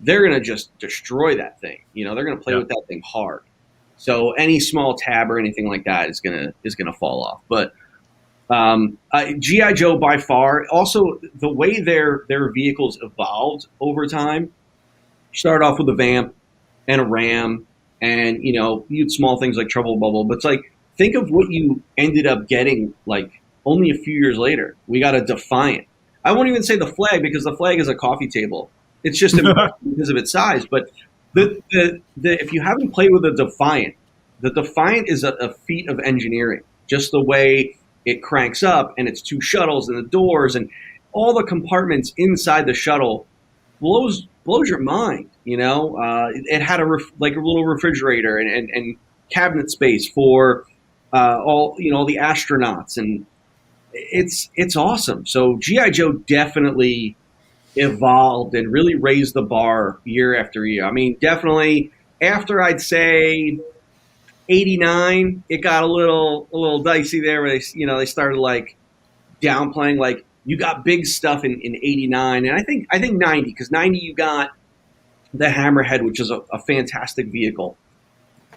they're gonna just destroy that thing. They're gonna play with that thing hard. So any small tab or anything like that is gonna fall off. But G.I. Joe by far, also the way their vehicles evolved over time. Start off with a Vamp and a Ram, and you'd small things like Trouble Bubble. But it's like, think of what you ended up getting like only a few years later. We got a Defiant. I won't even say the Flag, because the Flag is a coffee table. It's just because of its size. But if you haven't played with a Defiant, the Defiant is a feat of engineering. Just the way it cranks up, and it's two shuttles and the doors and all the compartments inside the shuttle blows your mind. It had a little refrigerator and cabinet space for all the astronauts, and it's awesome. So G.I. Joe definitely evolved and really raised the bar year after year. I mean, definitely after I'd say 89, it got a little dicey there where they started like downplaying, like you got big stuff in 89, and I think 90, because 90 you got the Hammerhead, which is a fantastic vehicle.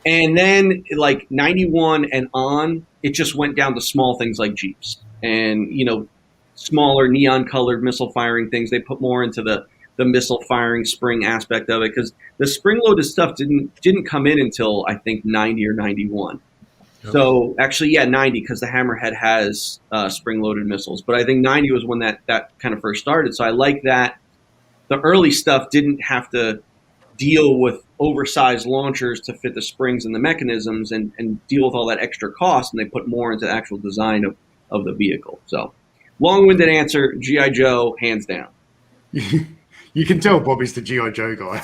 And then like 91 and on, it just went down to small things like Jeeps and, smaller neon colored missile firing things. They put more into the missile firing spring aspect of it, because the spring loaded stuff didn't come in until I think 90 or 91. Yep. So actually, 90, because the Hammerhead has spring loaded missiles. But I think 90 was when that kind of first started. So I like that the early stuff didn't have to deal with oversized launchers to fit the springs and the mechanisms and deal with all that extra cost, and they put more into the actual design of the vehicle. So long-winded answer, G.I. Joe, hands down. You can tell Bobby's the G.I. Joe guy.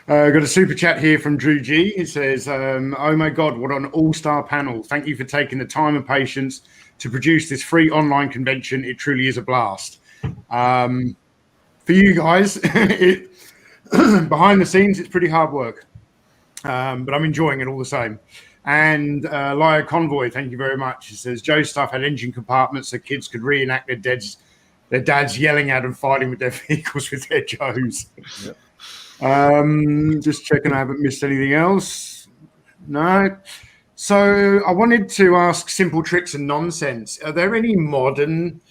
Got a super chat here from Drew G. It says, oh my God, what an all-star panel. Thank you for taking the time and patience to produce this free online convention. It truly is a blast. For you guys, behind the scenes, it's pretty hard work, but I'm enjoying it all the same. And Lyle Convoy, thank you very much. He says, Joe's stuff had engine compartments so kids could reenact their dads yelling at and fighting with their vehicles with their Joes. Yep. Just checking I haven't missed anything else. No. So I wanted to ask Simple Tricks and Nonsense. Are there any modern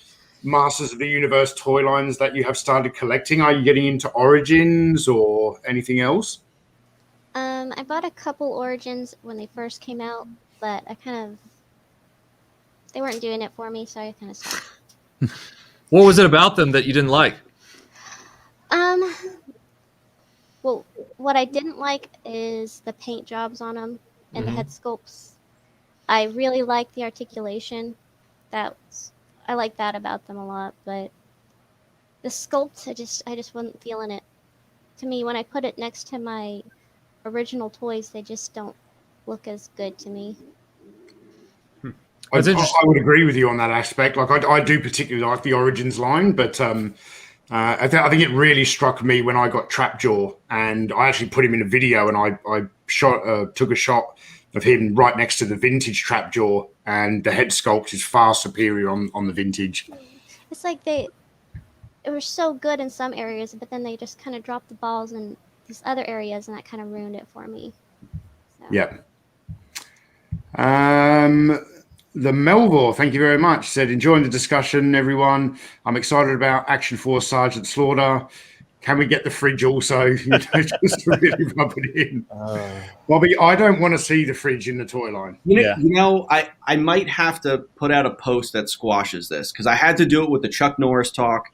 Masters of the Universe toy lines that you have started collecting? Are you getting into Origins or anything else? I bought a couple Origins when they first came out, but they weren't doing it for me, so I kind of stopped. What was it about them that you didn't like? Well, what I didn't like is the paint jobs on them and the head sculpts. I really like the articulation. I like that about them a lot, but the sculpt, I just wasn't feeling it. To me, when I put it next to my original toys, they just don't look as good to me. I would agree with you on that aspect. Like I do particularly like the Origins line, but I think it really struck me when I got Trapjaw, and I actually put him in a video, and I took a shot of him right next to the vintage Trapjaw, and the head sculpt is far superior on the vintage. It's like it was so good in some areas, but then they just kind of dropped the balls in these other areas, and that kind of ruined it for me. So. Yeah. The Melvor, thank you very much, said, enjoying the discussion, everyone. I'm excited about Action Force Sergeant Slaughter. Can we get the fridge also? Just to really rub it in. Bobby, I don't want to see the fridge in the toy line. I might have to put out a post that squashes this, because I had to do it with the Chuck Norris talk,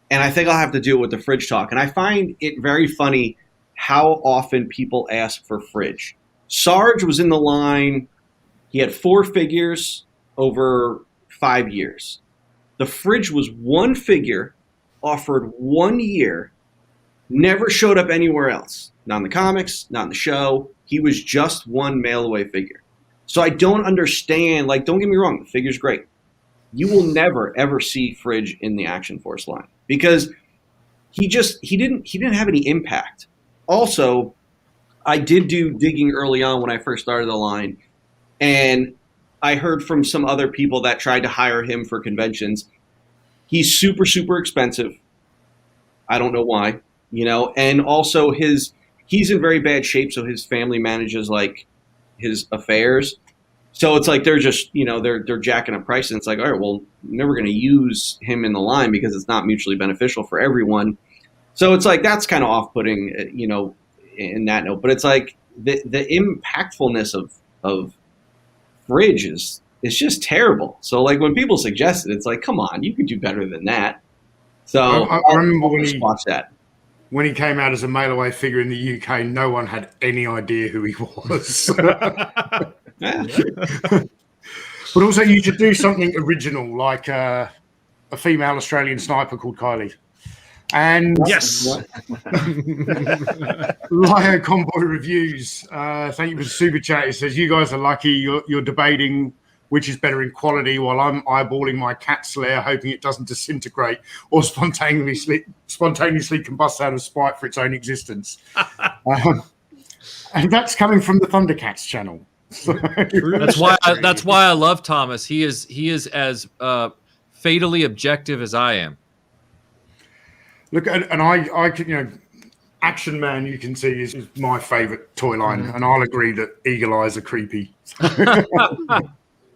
and I think I'll have to do it with the fridge talk. And I find it very funny how often people ask for fridge. Sarge was in the line. He had 4 figures over 5 years. The fridge was one figure, offered 1 year, never showed up anywhere else. Not in the comics, not in the show. He was just one mail-away figure. So I don't understand. Like, don't get me wrong, the figure's great. You will never, ever see Fridge in the Action Force line, because he didn't have any impact. Also, I did do digging early on when I first started the line, and I heard from some other people that tried to hire him for conventions. He's super, super expensive. I don't know why, and also he's in very bad shape, so his family manages like his affairs. So it's like they're just, they're jacking up prices. And it's like, all right, well, we're never going to use him in the line because it's not mutually beneficial for everyone. So it's like that's kind of off-putting, in that note. But it's like the impactfulness of Fridge is just terrible. So like when people suggest it, it's like, come on, you could do better than that. So I remember watch that. When he came out as a mail-away figure in the UK, no one had any idea who he was. But also, you should do something original, like a female Australian sniper called Kylie. And Yes. Lion Convoy Reviews, thank you for the super chat. It says, you guys are lucky. You're debating which is better in quality while I'm eyeballing my cat slayer, hoping it doesn't disintegrate or spontaneously combust out of spite for its own existence. And that's coming from the Thundercats channel. That's why I love Thomas. He is as fatally objective as I am. Look, and I can, Action Man, you can see, is my favorite toy line, and I'll agree that Eagle Eyes are creepy.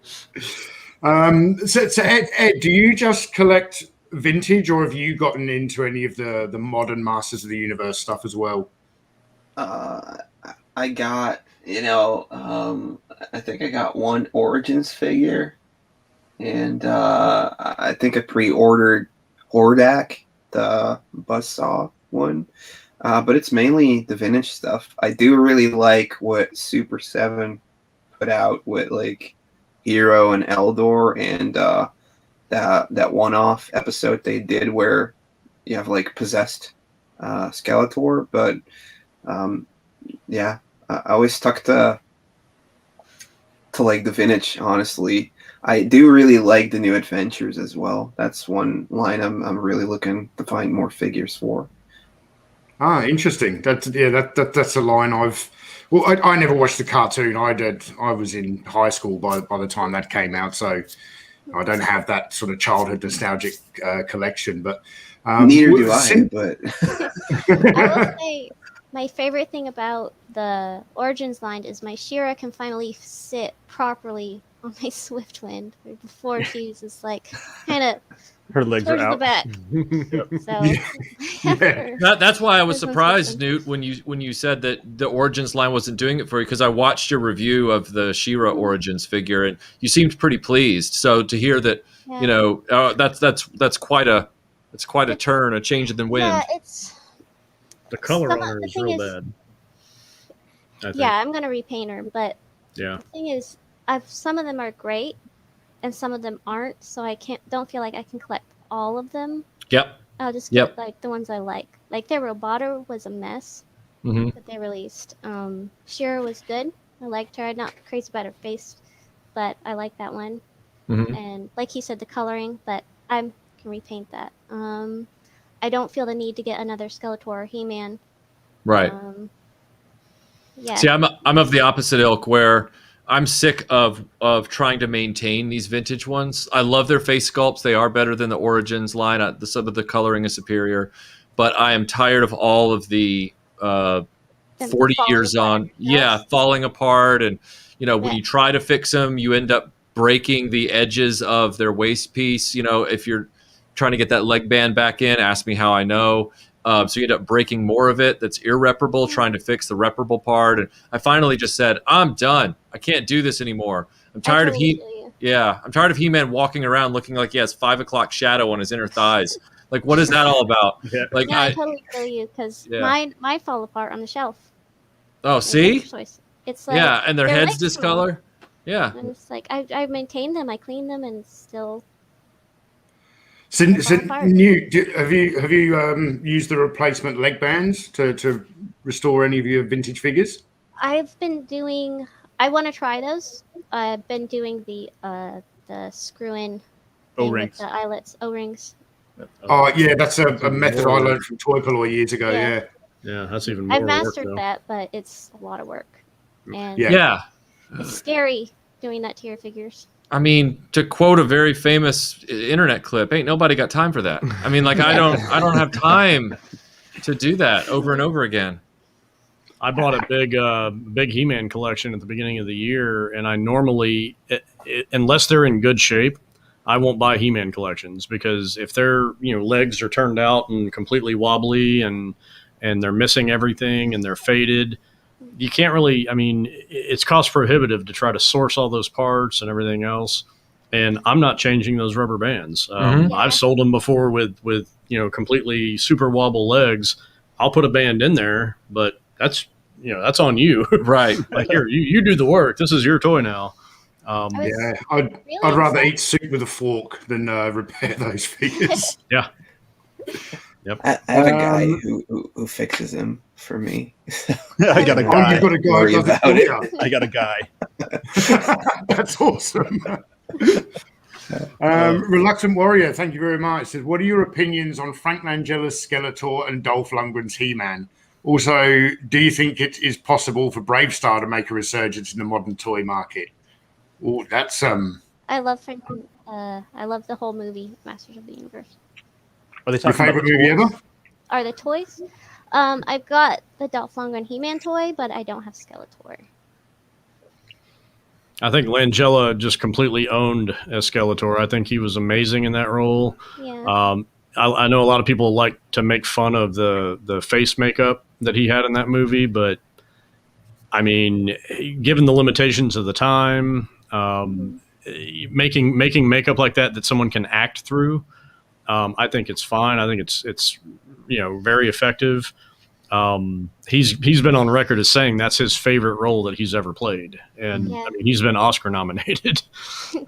So Ed, do you just collect vintage, or have you gotten into any of the modern Masters of the Universe stuff as well? I got, I think I got one Origins figure, and I think I pre-ordered Hordak, the Buzzsaw one. But it's mainly the vintage stuff. I do really like what Super 7 put out with like Hero and Eldor, and that one-off episode they did where you have like possessed Skeletor. But yeah, I always stuck to like the vintage. Honestly, I do really like the new adventures as well. That's one line I'm really looking to find more figures for. Ah, interesting. That's a line I never watched the cartoon. I was in high school by the time that came out, so I don't have that sort of childhood nostalgic collection. But neither do I. But I will say my favorite thing about the Origins line is my She-Ra can finally sit properly on my Swiftwind. Before she's just like kind of Her legs are towards out. the back. So That's why I was surprised, Newt, when you said that the Origins line wasn't doing it for you, because I watched your review of the She-Ra Origins figure and you seemed pretty pleased. So to hear that, that's quite a turn, a change in the wind. yeah, it's The color Some- on her the is thing real is- bad. I think. yeah. I'm gonna repaint her, but Yeah. the thing is, some of them are great, and some of them aren't. So I don't feel like I can collect all of them. Yep. I'll just Yep. get like the ones I like. Like their Roboto was a mess Mm-hmm. that they released. She-Ra was good. I liked her. I'm not crazy about her face, but I like that one. Mm-hmm. And like he said, the coloring, but I can repaint that. I don't feel the need to get another Skeletor or He-Man. Right. Yeah. See, I'm of the opposite ilk, where I'm sick of trying to maintain these vintage ones. I love their face sculpts; they are better than the Origins line. Some of the coloring is superior, but I am tired of all of the 40 years on, falling apart. And when you try to fix them, you end up breaking the edges of their waist piece. If you're trying to get that leg band back in, ask me how I know. So you end up breaking more of it that's irreparable, trying to fix the reparable part. And I finally just said, I'm done. I can't do this anymore. I'm tired of I'm tired of He-Man walking around looking like he has 5 o'clock shadow on his inner thighs. Like, what is that all about? Yeah. Like, I totally feel you, because mine fall apart on the shelf. Oh, see? It's like, and their heads legs discolor. Yeah. And it's like I maintain them, I clean them, and still. So apart. Newt, have you used the replacement leg bands to restore any of your vintage figures? I've been doing. I want to try those. I've been doing the screw-in O-rings. with the eyelets, O-rings. Oh yeah, that's a method I learned from Toy Pool years ago. Yeah. Yeah, that's even more I've work, mastered though. that, but it's a lot of work, and Yeah. it's scary doing that to your figures. I mean, to quote a very famous internet clip, ain't nobody got time for that. I mean, like I don't have time to do that over and over again. I bought a big He-Man collection at the beginning of the year, and I normally, unless they're in good shape, I won't buy He-Man collections, because if their legs are turned out and completely wobbly and they're missing everything and they're faded, you can't really. I mean, it's cost prohibitive to try to source all those parts and everything else. And I'm not changing those rubber bands. I've sold them before with completely super wobble legs. I'll put a band in there, but that's on you. Right. Like, here, you do the work. This is your toy now. I'd rather eat soup with a fork than repair those figures. Yeah. I have a guy who fixes him for me. I got a Oh, guy. you've got a guy Worry who does it about for it. I got a guy. you. That's awesome. Reluctant Warrior, thank you very much. Says, what are your opinions on Frank Langella's Skeletor and Dolph Lundgren's He-Man? Also, do you think it is possible for Bravestar to make a resurgence in the modern toy market? Oh, that's I love Franklin. I love the whole movie, Masters of the Universe. Are they your talking favorite about the movie toys? ever? Are the toys? I've got the Dolph Lundgren He-Man toy, but I don't have Skeletor. I think Langella just completely owned as Skeletor. I think he was amazing in that role. Yeah. I know a lot of people like to make fun of the face makeup that he had in that movie, but I mean, given the limitations of the time, making makeup like that someone can act through, I think it's fine. I think it's very effective. He's been on record as saying that's his favorite role that he's ever played, and Yeah. I mean he's been Oscar nominated.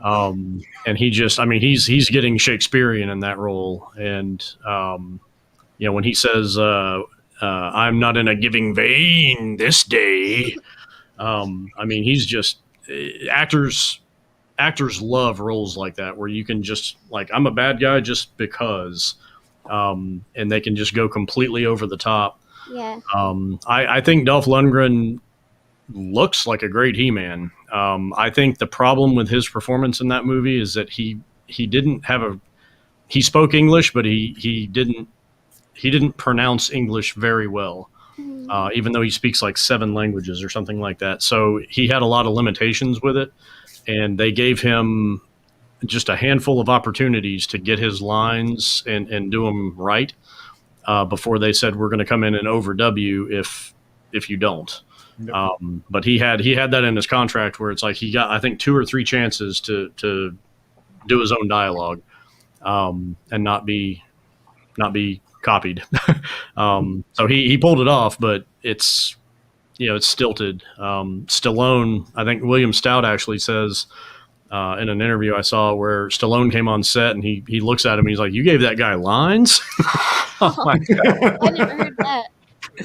And he's getting Shakespearean in that role, and when he says I'm not in a giving vein this day, he's just actors love roles like that where you can just like I'm a bad guy just because, and they can just go completely over the top. Yeah. I think Dolph Lundgren looks like a great He-Man. I think the problem with his performance in that movie is that he spoke English, but he didn't pronounce English very well, even though he speaks like 7 languages or something like that. So he had a lot of limitations with it, and they gave him just a handful of opportunities to get his lines and do them right. Before they said we're going to come in and overdub you if you don't. Yep. But he had that in his contract where it's like he got I think 2 or 3 chances to do his own dialogue, and not be copied. So he pulled it off, but it's stilted. Stallone, I think William Stout actually says in an interview I saw where Stallone came on set and he looks at him and he's like, "You gave that guy lines?" Oh my God. I never heard that.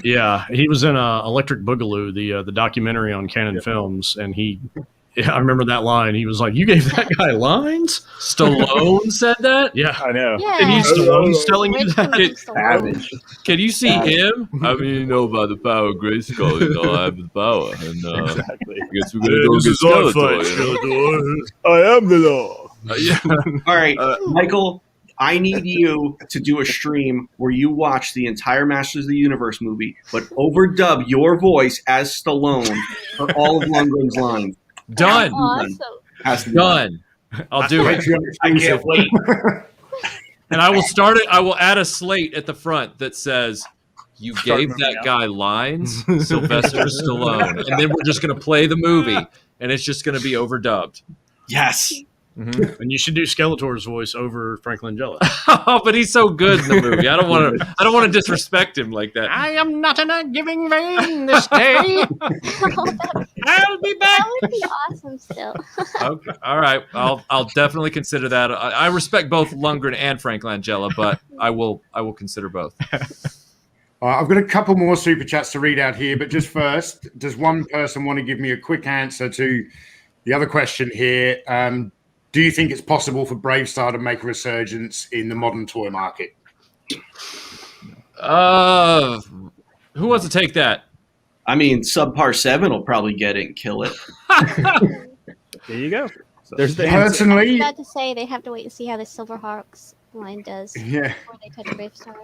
Yeah, he was in Electric Boogaloo, the documentary on Canon Films, and I remember that line. He was like, "You gave that guy lines?" Stallone said that? Yeah, I know. Yeah. And Stallone's telling you that? Savage. Can you see him? I mean, by the power of Grayskull, I have the power. And Exactly. I guess we're going to go get Skeletor. I am the law. Yeah. All right, Michael, I need you to do a stream where you watch the entire Masters of the Universe movie, but overdub your voice as Stallone for all of Lundgren's lines. Done. Awesome. Has to be Done. I'll do it. I can't wait. And I will start it. I will add a slate at the front that says, "You Start gave moving that out. guy lines, Sylvester Stallone." And then we're just going to play the movie, and it's just going to be overdubbed. Yes. Mm-hmm. And you should do Skeletor's voice over Frank Langella. Oh, but he's so good in the movie. I don't want to disrespect him like that. I am not in a giving vein this day. I'll be back. That would be awesome still. Okay. All right. I'll definitely consider that. I respect both Lundgren and Frank Langella, but I will consider both. I've got a couple more super chats to read out here, but just first, does one person want to give me a quick answer to the other question here? Do you think it's possible for Bravestar to make a resurgence in the modern toy market? Who wants to take that? I mean, Subpar 7 will probably get it and kill it. There you go. So, There's the I was Personally, about to say they have to wait and see how the Silverhawks line does yeah, before they touch Bravestar.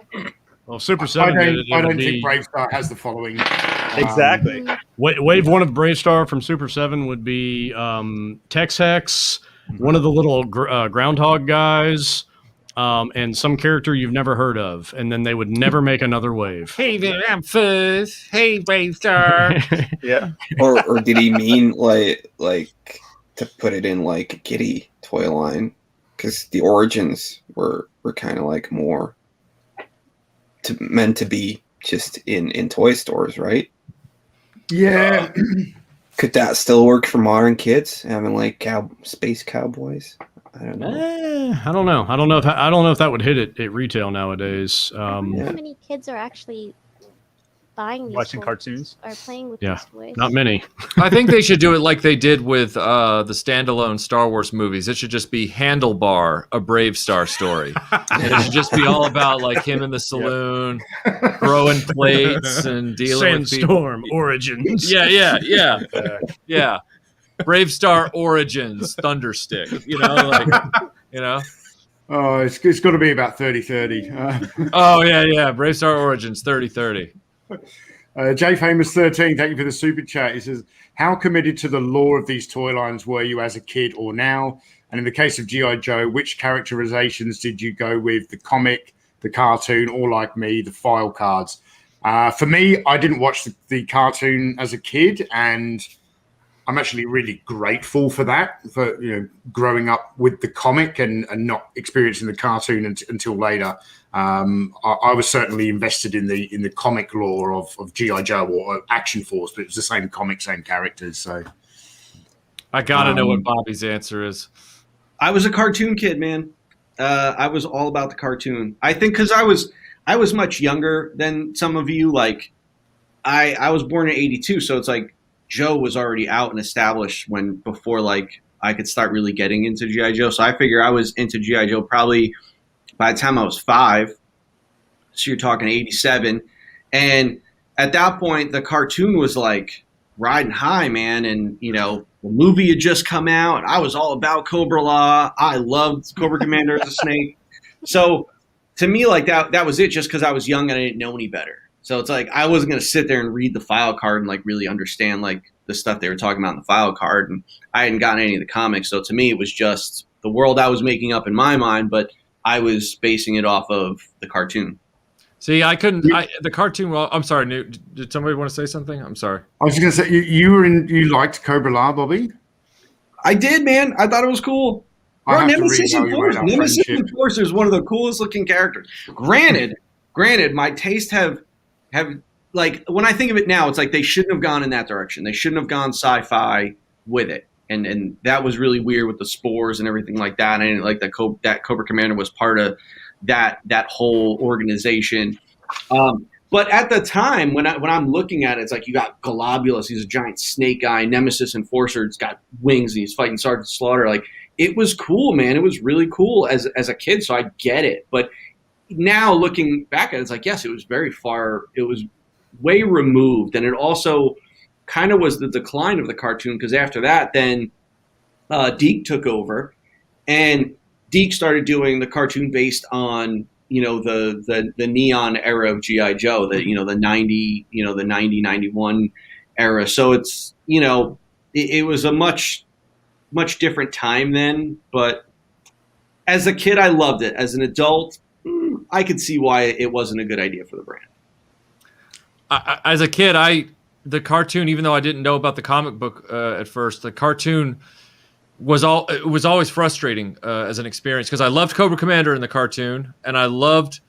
Well, Super I 7 did it. don't, I It would don't be- think Bravestar has the following. Exactly. Wave 1 of Bravestar from Super 7 would be Tex Hex, one of the little groundhog guys, and some character you've never heard of, and then they would never make another wave. Hey there, I'm Fuzz. Hey, Bravestar. Yeah. Or did he mean like to put it in like a kitty toy line? Because the origins were kind of like more meant to be just in toy stores, right? Yeah. Could that still work for modern kids having like space cowboys? I don't know. I don't know. I don't know if that would hit it at retail nowadays. I wonder Yeah. how many kids are actually buying these Watching toys cartoons? or playing with Yeah, these toys. not many. I think they should do it like they did with the standalone Star Wars movies. It should just be Handlebar, a Brave Star story. And it should just be all about like him in the saloon, throwing plates and dealing with people. Sandstorm Origins. Yeah. Brave Star Origins, Thunderstick. Oh, it's got to be about 30-30. Oh yeah. Brave Star Origins, 30-30. J Famous 13, thank you for the super chat. He says, "How committed to the lore of these toy lines were you as a kid or now? And in the case of G.I. Joe, which characterizations did you go with? The comic, the cartoon, or like me, the file cards?" For me, I didn't watch the cartoon as a kid, and I'm actually really grateful for that, for growing up with the comic and not experiencing the cartoon until later. I was certainly invested in the comic lore of G.I. Joe or Action Force, but it was the same comic, same characters. So I gotta know what Bobby's answer is. I was a cartoon kid, man. I was all about the cartoon. I think because I was much younger than some of you. Like, I was born in '82, so it's like Joe was already out and established before like I could start really getting into G.I. Joe. So I figure I was into G.I. Joe probably by the time I was 5. So you're talking '87, and at that point the cartoon was like riding high, man. And the movie had just come out. I was all about Cobra Law. I loved Cobra Commander as a snake. So to me, like that was it, just because I was young and I didn't know any better. So it's like I wasn't going to sit there and read the file card and like really understand like the stuff they were talking about in the file card. And I hadn't gotten any of the comics. So to me, it was just the world I was making up in my mind, but I was basing it off of the cartoon. See, I couldn't. The cartoon. Well, I'm sorry, Newt. Did somebody want to say something? I'm sorry. I was just going to say, you liked Cobra La, Bobby? I did, man. I thought it was cool. Bro, Nemesis Enforcer is one of the coolest looking characters. Granted, my taste have like, when I think of it now, it's like they shouldn't have gone in that direction. They shouldn't have gone sci-fi with it, and that was really weird with the spores and everything like that. And I didn't like that Cobra Commander was part of that whole organization. But at the time, when I'm looking at it, it's like you got Globulus, he's a giant snake guy. Nemesis Enforcer, it's got wings, and he's fighting Sergeant Slaughter. Like, it was cool, man. It was really cool as a kid, so I get it. But now looking back at it, it's like, yes, it was very far. It was way removed, and it also kind of was the decline of the cartoon, because after that, then Geek took over, and Geek started doing the cartoon based on the neon era of G.I. Joe, the 90 91 era. So it's it was a much different time then. But as a kid, I loved it. As an adult, I could see why it wasn't a good idea for the brand. As a kid, the cartoon, even though I didn't know about the comic book at first, the cartoon was always frustrating as an experience, because I loved Cobra Commander in the cartoon, and I loved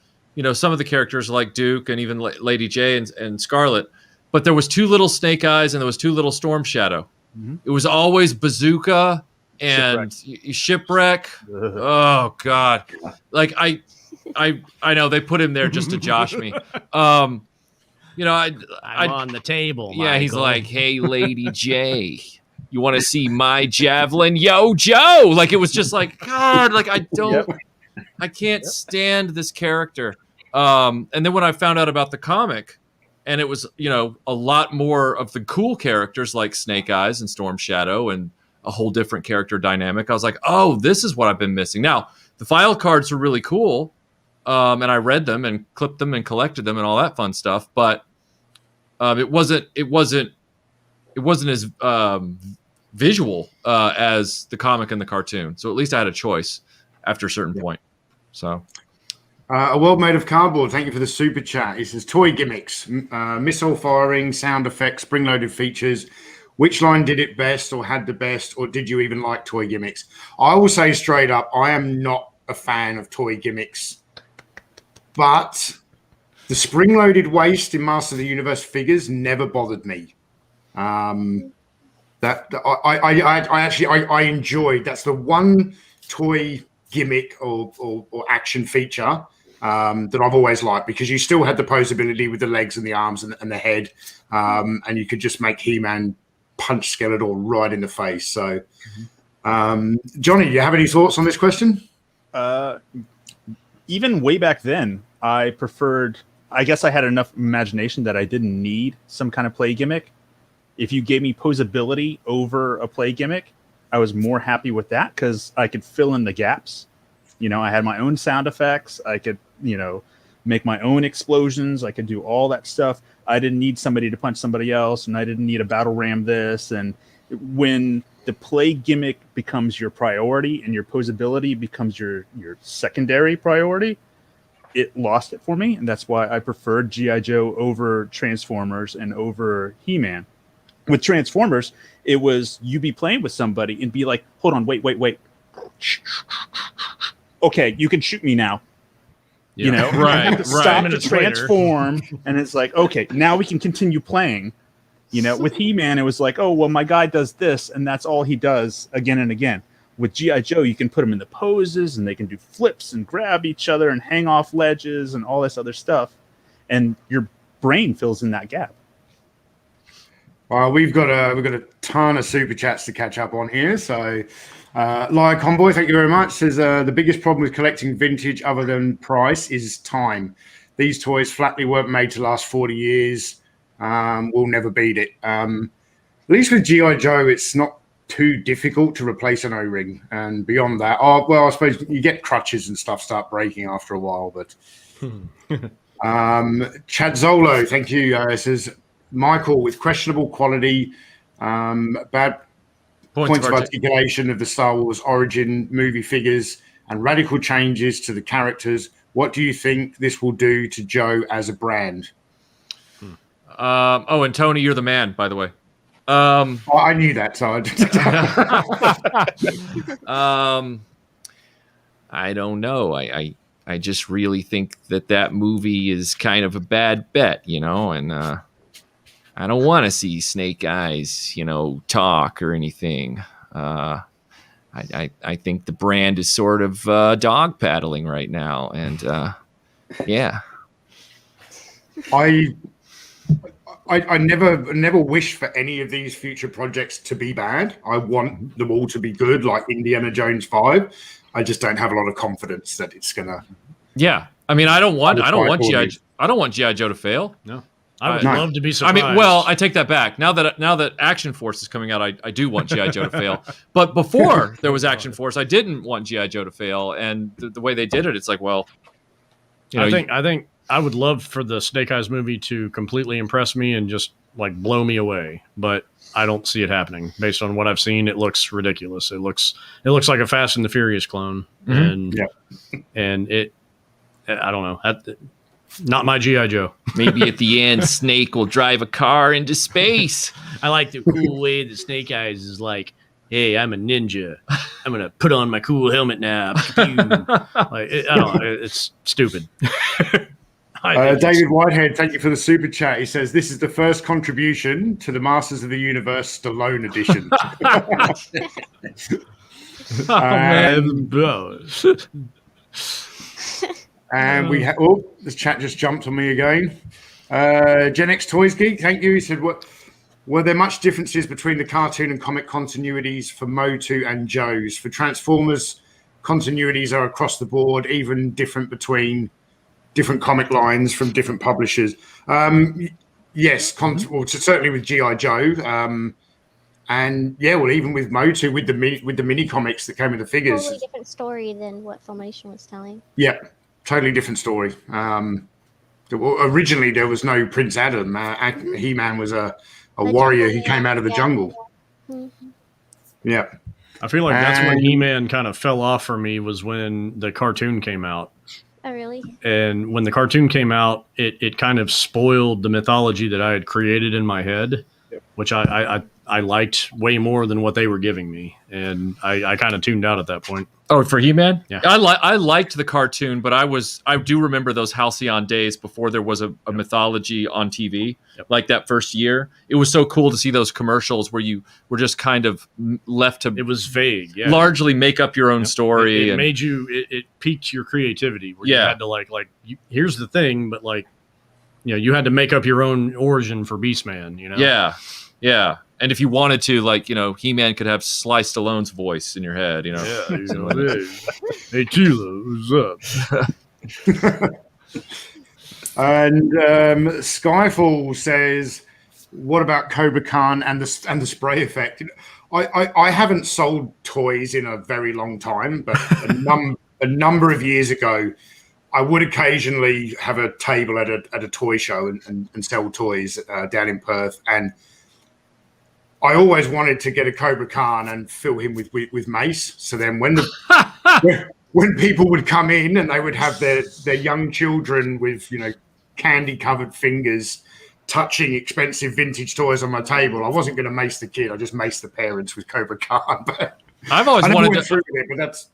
some of the characters like Duke and even Lady J and Scarlet, but there was too little Snake Eyes and there was too little Storm Shadow. Mm-hmm. It was always Bazooka and Shipwreck. Oh God! Like I know they put him there just to josh me. I'm on the table. Yeah, Michael. He's like, "Hey, Lady J, you want to see my javelin, yo, Joe?" Like, it was just like, God, like I can't stand this character. And then when I found out about the comic, and it was a lot more of the cool characters like Snake Eyes and Storm Shadow and a whole different character dynamic, I was like, oh, this is what I've been missing. Now the file cards were really cool. And I read them and clipped them and collected them and all that fun stuff, but it wasn't as visual as the comic and the cartoon. So at least I had a choice after a certain point. So, A World Made of Cardboard, thank you for the super chat. It says, toy gimmicks, missile firing, sound effects, spring-loaded features. Which line did it best, or had the best, or did you even like toy gimmicks? I will say straight up, I am not a fan of toy gimmicks. But the spring-loaded waist in Master of the Universe figures never bothered me. I enjoyed. That's the one toy gimmick or action feature that I've always liked, because you still had the posability with the legs and the arms and the head, and you could just make He-Man punch Skeletor right in the face. So, Johnny, do you have any thoughts on this question? Even way back then, I preferred. I guess I had enough imagination that I didn't need some kind of play gimmick. If you gave me posability over a play gimmick, I was more happy with that because I could fill in the gaps. You know, I had my own sound effects. I could, you know, make my own explosions. I could do all that stuff. I didn't need somebody to punch somebody else, and I didn't need a battle ram this. And when the play gimmick becomes your priority and your posability becomes your secondary priority, it lost it for me. And that's why I preferred G.I. Joe over Transformers and over He-Man. With Transformers, it was you be playing with somebody and be like, hold on, wait. Okay, you can shoot me now. Yeah. You know, Right. Stop to Minutes later. transform, and it's like, okay, now we can continue playing. You know, with He-Man, it was like, oh, well, my guy does this, and that's all he does again and again. With G.I. Joe, you can put them in the poses, and they can do flips and grab each other and hang off ledges and all this other stuff, and your brain fills in that gap. We've got a ton of super chats to catch up on here. So, Liar Convoy, thank you very much. Says the biggest problem with collecting vintage, other than price, is time. These toys flatly weren't made to last 40 years. We'll never beat it. At least with G.I. Joe, it's not too difficult to replace an O-ring, and beyond that, I suppose you get crutches and stuff start breaking after a while. But Chad Zolo, thank you. Says Michael, with questionable quality, bad points of articulation of the Star Wars origin movie figures, and radical changes to the characters, what do you think this will do to Joe as a brand? And Tony, you're the man, by the way. I knew that, so I don't know. I just really think that movie is kind of a bad bet, you know, and I don't want to see Snake Eyes, you know, talk or anything. I think the brand is sort of dog paddling right now, and yeah. I never wish for any of these future projects to be bad. I want them all to be good, like Indiana Jones 5. I just don't have a lot of confidence that it's gonna. Yeah, I mean, I don't want G.I. Joe to fail. No, I would love to be surprised. I mean, well, I take that back. Now that Action Force is coming out, I do want G.I. Joe to fail. But before there was Action Force, I didn't want G.I. Joe to fail, and the way they did it, it's like, well, you know, I think I would love for the Snake Eyes movie to completely impress me and just like blow me away, but I don't see it happening. Based on what I've seen, it looks ridiculous. It looks like a Fast and the Furious clone, and it, I don't know, not my G.I. Joe. Maybe at the end, Snake will drive a car into space. I like the cool way that Snake Eyes is like, hey, I'm a ninja. I'm going to put on my cool helmet now. I don't know. It's stupid. David Whitehead, thank you for the super chat. He says, this is the first contribution to the Masters of the Universe Stallone edition. And we have, this chat just jumped on me again. Gen X Toys Geek, thank you. He said, were there much differences between the cartoon and comic continuities for MOTU and Joe's? For Transformers, continuities are across the board, even different between different comic lines from different publishers. Yes, certainly with G.I. Joe. And yeah, well, even with MOTU, with the mini comics that came with the figures. Totally different story than what Filmation was telling. Yeah, totally different story. Originally, there was no Prince Adam. He-Man was a warrior who came out of the jungle. Mm-hmm. Yeah. I feel like that's when He-Man kind of fell off for me, was when the cartoon came out. Oh, really? And when the cartoon came out, it kind of spoiled the mythology that I had created in my head. which I liked way more than what they were giving me, and I kind of tuned out at that point. Oh, for He-Man? Yeah. I liked the cartoon, but I do remember those Halcyon days before there was a mythology on TV. Yep. Like that first year. It was so cool to see those commercials where you were just kind of left to It was vague, yeah. largely make up your own story. It made you. It piqued your creativity. Where Yeah. you had to here's the thing, but you had to make up your own origin for Beastman. Yeah. And if you wanted to, He-Man could have Sly Stallone's voice in your head, Yeah, hey, Kilo, what's up? And Skyfall says, "What about Cobra Khan and the spray effect?" I haven't sold toys in a very long time, but a number of years ago, I would occasionally have a table at a toy show and sell toys down in Perth, and I always wanted to get a Cobra Khan and fill him with mace. So then when people would come in and they would have their young children with candy covered fingers touching expensive vintage toys on my table, I wasn't going to mace the kid. I just maced the parents with Cobra Khan. But I've always wanted to through with it, but that's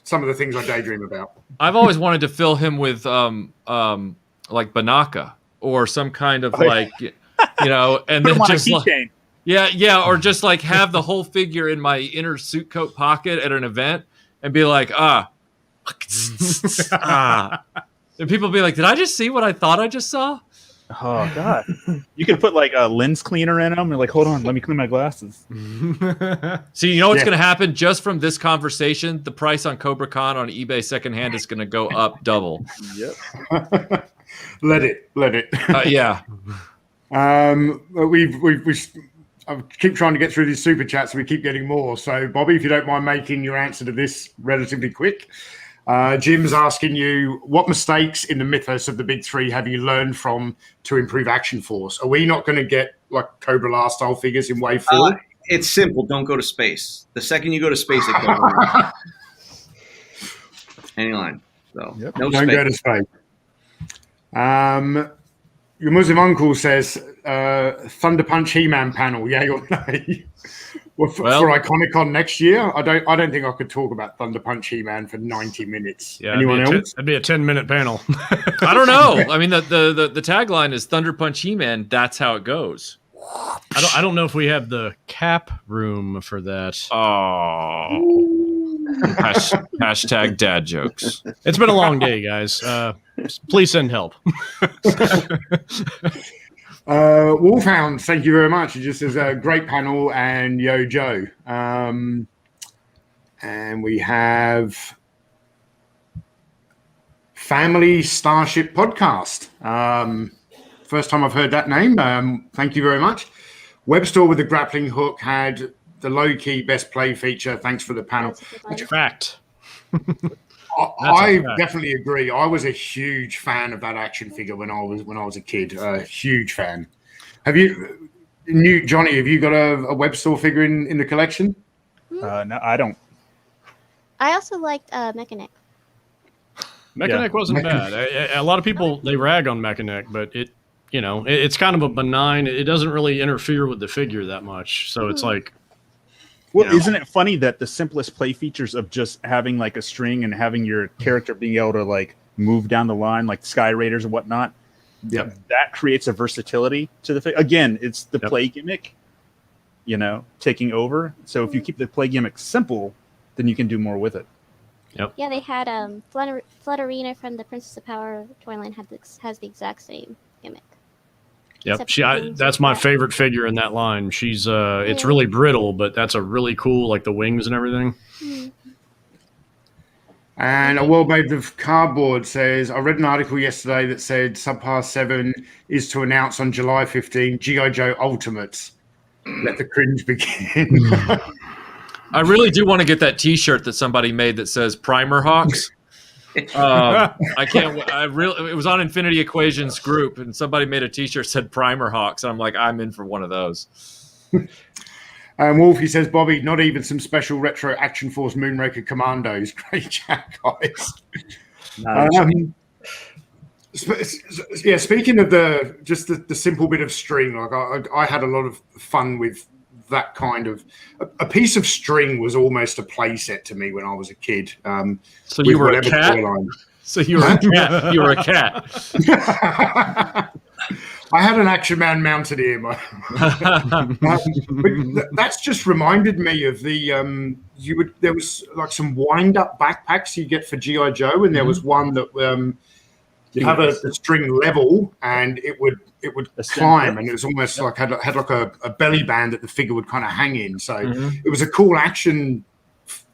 some of the things I daydream about. I've always wanted to fill him with like Banaka or some kind of and then just or just have the whole figure in my inner suit coat pocket at an event and be like, and people be like, did I just see what I thought I just saw? Oh God! You could put a lens cleaner in them, and hold on, let me clean my glasses. See, you know what's going to happen just from this conversation? The price on Cobra Khan on eBay secondhand is going to go up double. Yep. Let it. Yeah. I keep trying to get through these super chats, so we keep getting more. So, Bobby, if you don't mind making your answer to this relatively quick. Jim's asking you, what mistakes in the mythos of the big three have you learned from to improve Action Force? Are we not going to get Cobra La style figures in Wave 4? It's simple. Don't go to space. The second you go to space, it goes any line. So no don't space. go to space. Your Muslim uncle says Thunder Punch He-Man panel, yay or nay? For Iconicon next year, I don't think I could talk about Thunder Punch He-Man for 90 minutes. Yeah, anyone else? That'd be a 10-minute panel. I don't know. I mean, the tagline is Thunder Punch He-Man. That's how it goes. I don't know if we have the cap room for that. Oh. Hashtag dad jokes. It's been a long day, guys. Please send help. Wolfhound, thank you very much. It just says a great panel and yo Joe. And we have Family Starship Podcast. First time I've heard that name. Thank you very much. Web store with the grappling hook had the low-key best play feature. Thanks for the panel. Fact. I definitely agree. I was a huge fan of that action figure when I was a kid. A huge fan. Have you, Johnny? Have you got a web store figure in the collection? No, I don't. I also liked Mechanic. Mechanic wasn't bad. A lot of people they rag on Mechanic, but it's kind of a benign. It doesn't really interfere with the figure that much. So it's like. Well, isn't it funny that the simplest play features of just having a string and having your character being able to move down the line like Sky Raiders and whatnot, that creates a versatility to the figure. Again, it's the play gimmick, taking over. So if you keep the play gimmick simple, then you can do more with it. Yep. Yeah, they had Flutterina from the Princess of Power toy line has the exact same gimmick. Yep, that's my favorite figure in that line. She's it's really brittle, but that's a really cool, the wings and everything. And a world made of cardboard says, I read an article yesterday that said Subpar 7 is to announce on July 15 G.I. Joe Ultimates. Let the cringe begin. I really do want to get that T-shirt that somebody made that says Primer Hawks. I can't. It was on Infinity Equations group, and somebody made a T-shirt that said Primer Hawks, and I'm like, I'm in for one of those. Wolfie says, Bobby, not even some special retro Action Force Moonraker Commandos. Great chat, guys. Yeah, speaking of the simple bit of string, like I had a lot of fun with that kind of a piece of string was almost a play set to me when I was a kid. So you were a whatever cat. toyline. So you were a cat. You were a cat. I had an Action Man mounted here. But that's just reminded me of the there was like some wind up backpacks you get for GI Joe, and there was one that you have a string level and it would climb, and it was almost like had like a belly band that the figure would kind of hang in. So it was a cool action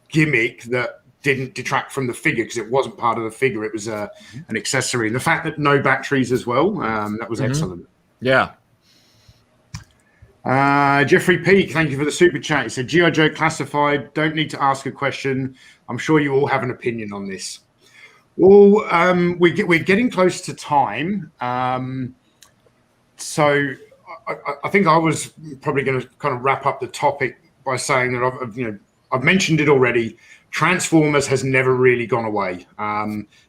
gimmick that didn't detract from the figure because it wasn't part of the figure. It was an accessory. And the fact that no batteries as well, that was excellent. Yeah. Jeffrey Peake, thank you for the super chat. He said, G.I. Joe Classified, don't need to ask a question. I'm sure you all have an opinion on this. Well, we're getting close to time. So I think I was probably going to kind of wrap up the topic by saying that I've mentioned it already. Transformers has never really gone away.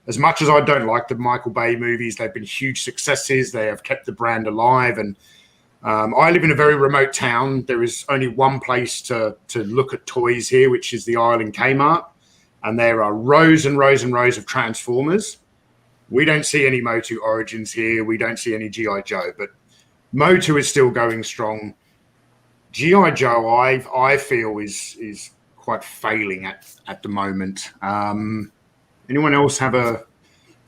As much as I don't like the Michael Bay movies, they've been huge successes. They have kept the brand alive. And I live in a very remote town. There is only one place to look at toys here, which is the aisle in Kmart. And there are rows and rows and rows of Transformers. We don't see any MOTU Origins here. We don't see any G.I. Joe. But MOTU is still going strong. G.I. Joe, I feel, is quite failing at the moment. Anyone else have an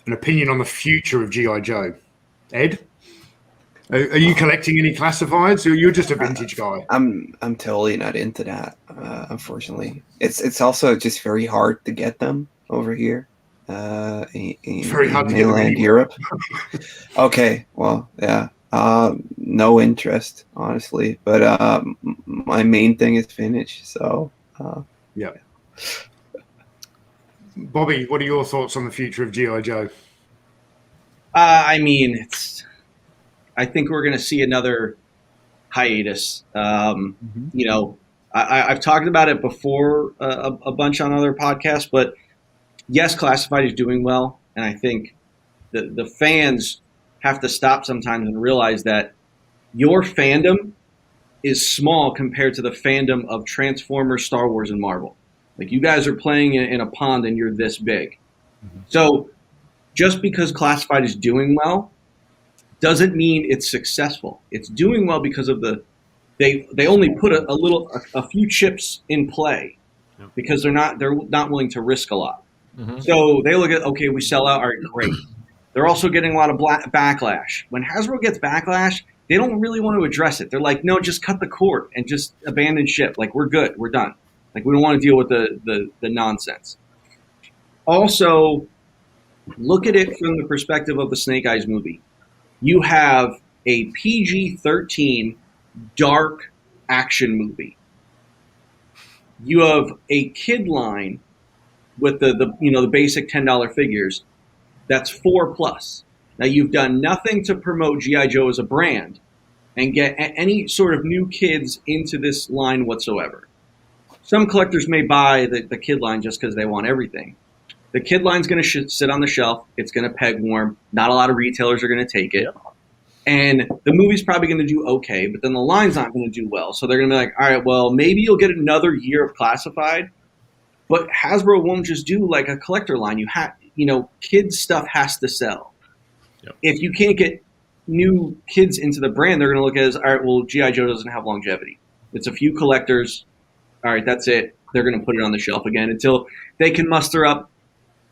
opinion on the future of G.I. Joe? Ed? Are you collecting any classifieds, or you're just a vintage guy? I'm totally not into that. Unfortunately, it's also just very hard to get them over here. In very hard to get mainland Europe. Okay, well, yeah. No interest, honestly. But my main thing is Finnish, so yeah. Bobby, what are your thoughts on the future of G.I. Joe? I mean, I think we're going to see another hiatus. You know, I've talked about it before a bunch on other podcasts, but yes, Classified is doing well, and I think the fans have to stop sometimes and realize that your fandom is small compared to the fandom of Transformers, Star Wars, and Marvel. Like, you guys are playing in a pond and you're this big. So just because Classified is doing well doesn't mean it's successful. It's doing well because of they only put a few chips in play because they're not willing to risk a lot. So they look at, okay, we sell out, all right, great. They're also getting a lot of backlash. When Hasbro gets backlash, they don't really want to address it. They're like, no, just cut the cord and just abandon ship. Like, we're good, we're done. Like, we don't want to deal with the nonsense. Also, look at it from the perspective of the Snake Eyes movie. You have a PG-13 dark action movie. You have a kid line with the basic $10 figures. That's 4+. Now, you've done nothing to promote G.I. Joe as a brand and get any sort of new kids into this line whatsoever. Some collectors may buy the kid line just because they want everything. The kid line's going to sit on the shelf. It's going to peg warm. Not a lot of retailers are going to take it. And the movie's probably going to do okay, but then the line's not going to do well. So they're going to be like, all right, well, maybe you'll get another year of Classified. But Hasbro won't just do like a collector line. Kids stuff has to sell. If you can't get new kids into the brand, they're going to look at it as, all right, well, G.I. Joe doesn't have longevity. It's a few collectors. All right, that's it. They're going to put it on the shelf again until they can muster up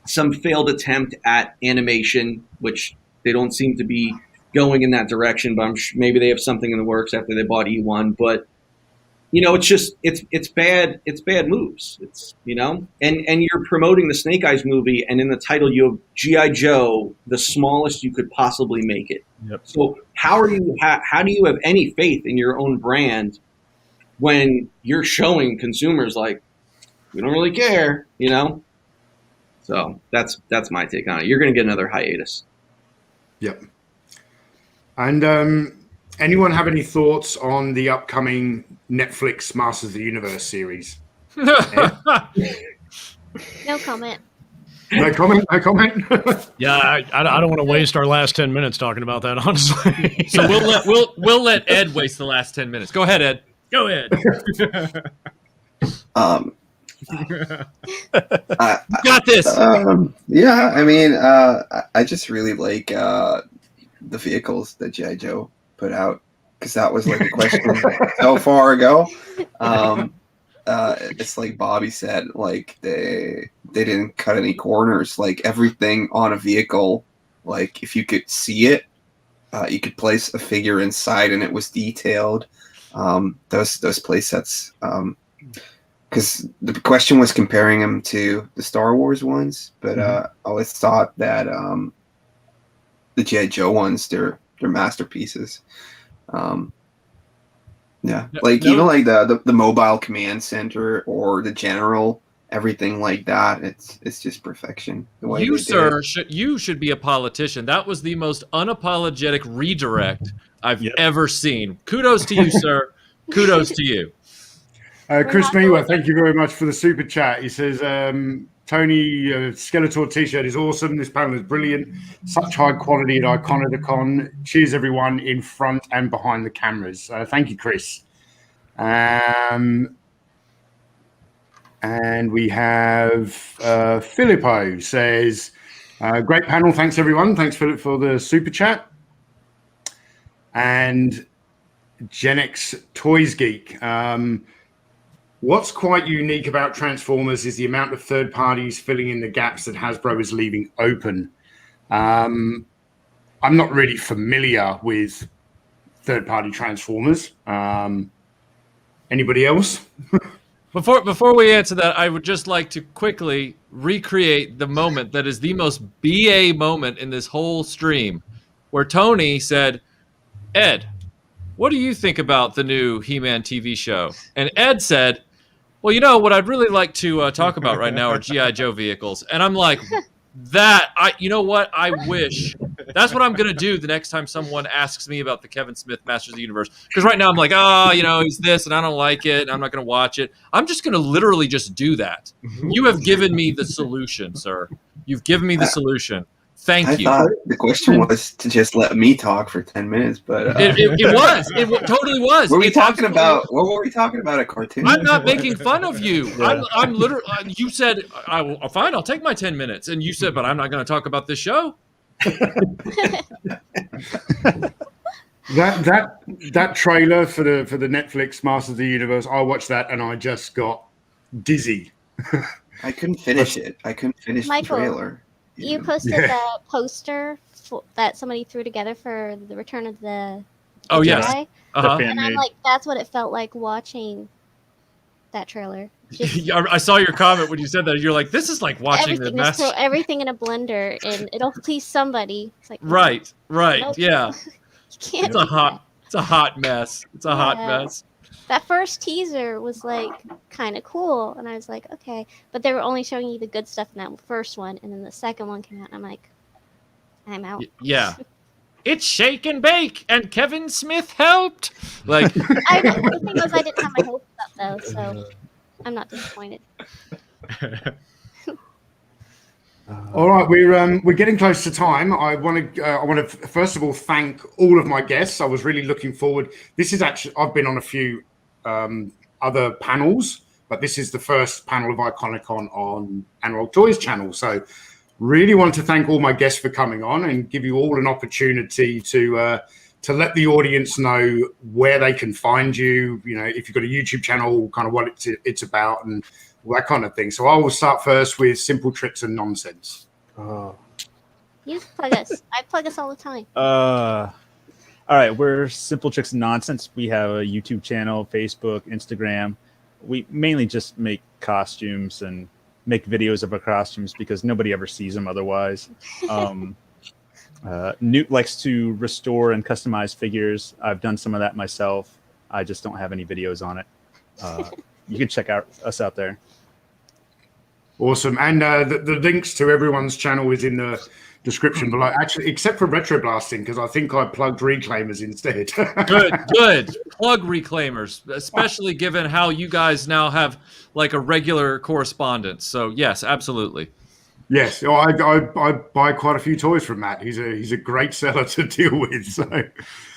some failed attempt at animation, which they don't seem to be going in that direction, but I'm sure maybe they have something in the works after they bought E1. But, it's bad moves. And you're promoting the Snake Eyes movie, and in the title you have G.I. Joe, the smallest you could possibly make it. So how do you have any faith in your own brand when you're showing consumers like, we don't really care, So that's my take on it. You're going to get another hiatus. Yep. And anyone have any thoughts on the upcoming Netflix Masters of the Universe series? No comment. No comment. No comment. Yeah, I don't want to waste our last 10 minutes talking about that, honestly. So we'll let Ed waste the last 10 minutes. Go ahead, Ed. Go ahead. I, Got this. yeah, I mean, I just really like the vehicles that G.I. Joe put out, because that was like a question so far ago. It's like Bobby said, like they didn't cut any corners. Like everything on a vehicle, like if you could see it, you could place a figure inside and it was detailed. Those play sets, because the question was comparing them to the Star Wars ones, but I always thought that the G.I. Joe ones, they're masterpieces. Yeah, like even like the mobile command center or the general, everything like that. It's just perfection. The way You, they sir, did it. you should be a politician. That was the most unapologetic redirect I've ever seen. Kudos to you, sir. Kudos to you. Chris Mewa, thank you very much for the super chat. He says, Tony, Skeletor t-shirt is awesome. This panel is brilliant. Such high quality at Iconicon. Cheers, everyone in front and behind the cameras. Thank you, Chris. And we have Filippo says, great panel. Thanks, everyone. Thanks, Philip, for the super chat. And Gen X Toys Geek. What's quite unique about Transformers is the amount of third parties filling in the gaps that Hasbro is leaving open. I'm not really familiar with third-party Transformers. Anybody else? Before we answer that, I would just like to quickly recreate the moment that is the most BA moment in this whole stream, where Tony said, Ed, what do you think about the new He-Man TV show? And Ed said, well, you know, what I'd really like to talk about right now are G.I. Joe vehicles. And I'm like, you know what? I wish. That's what I'm going to do the next time someone asks me about the Kevin Smith Masters of the Universe. Because right now I'm like, you know, he's this and I don't like it. And I'm not going to watch it. I'm just going to literally just do that. You have given me the solution, sir. You've given me the solution. Thank you. I thought the question was to just let me talk for 10 minutes, but it was. It totally was. What were we talking about? What were we talking about? A cartoon? I'm not making fun of you. I'm literally. You said, "Fine, I'll take my 10 minutes," and you said, "But I'm not going to talk about this show." That trailer for the Netflix Masters of the Universe, I watched that and I just got dizzy. I couldn't finish it. I couldn't finish Michael, the trailer. You posted the poster that somebody threw together for the Return of the Oh Jedi, yes, and I'm like, that's what it felt like watching that trailer. Just I saw your comment when you said that. You're like, this is like watching the just throw everything in a blender and it'll please somebody. It's like right, nope. yeah. You can't. It's a hot mess. It's a hot mess. That first teaser was like kind of cool, and I was like, okay, but they were only showing you the good stuff in that first one, and then the second one came out, and I'm like, I'm out. Yeah. It's shake and bake, and Kevin Smith helped. Like, the thing was, I didn't have my hopes up though, so I'm not disappointed. All right, we're getting close to time. I want to first of all thank all of my guests. I was really looking forward. This is actually, I've been on a few other panels, but this is the first panel of Iconicon on Analog Toys channel. So really want to thank all my guests for coming on and give you all an opportunity to let the audience know where they can find you. You know, if you've got a YouTube channel, kind of what it's about and that kind of thing. So I will start first with Simple Tricks and Nonsense. You plug us. I plug us all the time. All right, we're Simple Tricks and Nonsense. We have a YouTube channel, Facebook, Instagram. We mainly just make costumes and make videos of our costumes because nobody ever sees them otherwise. Newt likes to restore and customize figures. I've done some of that myself. I just don't have any videos on it. You can check us out there. Awesome. And the links to everyone's channel is in the description below, actually, except for Retro Blasting, because I think I plugged Reklaimers instead. Good. Plug Reklaimers, especially given how you guys now have like a regular correspondence. So yes, absolutely. Yes, I buy quite a few toys from Matt. He's a great seller to deal with. So,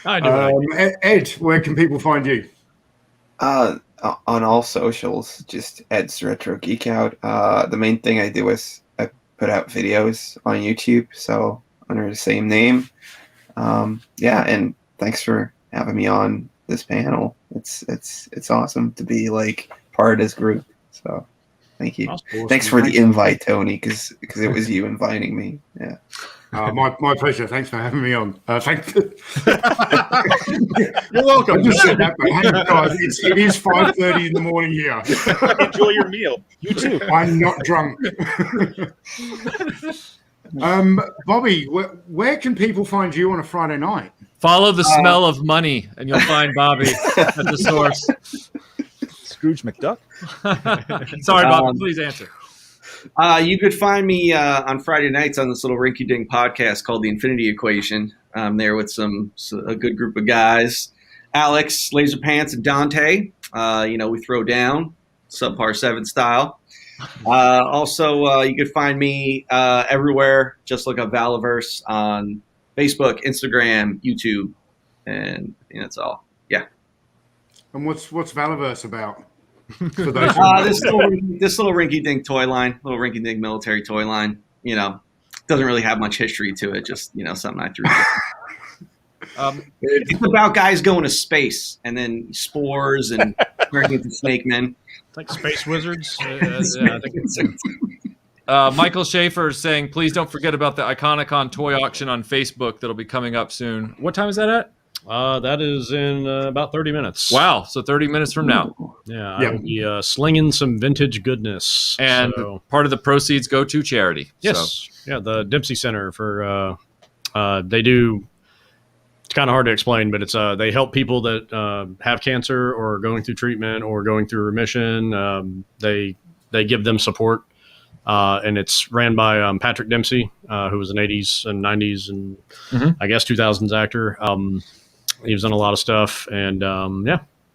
I do. Ed, where can people find you? On all socials, just Ed's Retro Geek Out. The main thing I do is I put out videos on YouTube, so under the same name. Yeah, and thanks for having me on this panel. It's awesome to be like part of this group. So thank you. Awesome. Thanks for the invite, Tony, because it was you inviting me. Yeah. My pleasure. Thanks for having me on. Thanks. You're welcome. I just said that, but hang on, guys, it is 5:30 in the morning here. Enjoy your meal. You too. I'm not drunk. Bobby, where can people find you on a Friday night? Follow the smell of money, and you'll find Bobby at the source. Scrooge McDuck. Sorry, Bobby. Please answer. You could find me on Friday nights on this little rinky-dink podcast called The Infinity Equation. I'm there with a good group of guys. Alex, Laser Pants, and Dante. We throw down, subpar 7 style. Also, you could find me everywhere. Just look up Valaverse on Facebook, Instagram, YouTube, and I think that's all. Yeah. And what's Valaverse about? For those this little rinky-dink toy line, little rinky-dink military toy line. Doesn't really have much history to it. Just something I threw. It's about guys going to space and then spores and turning into snake men. It's like Space Wizards. Yeah, I think it's Michael Schaefer is saying, please don't forget about the Iconicon toy auction on Facebook that'll be coming up soon. What time is that at? that is in about 30 minutes. Wow, so 30 minutes from now. Yeah, I will be slinging some vintage goodness. And part of the proceeds go to charity. Yes, yeah, the Dempsey Center for they do. It's kind of hard to explain, but it's they help people that have cancer or going through treatment or going through remission. They give them support, and it's ran by Patrick Dempsey, who was an 80s and 90s and I guess 2000s actor. He was on a lot of stuff, and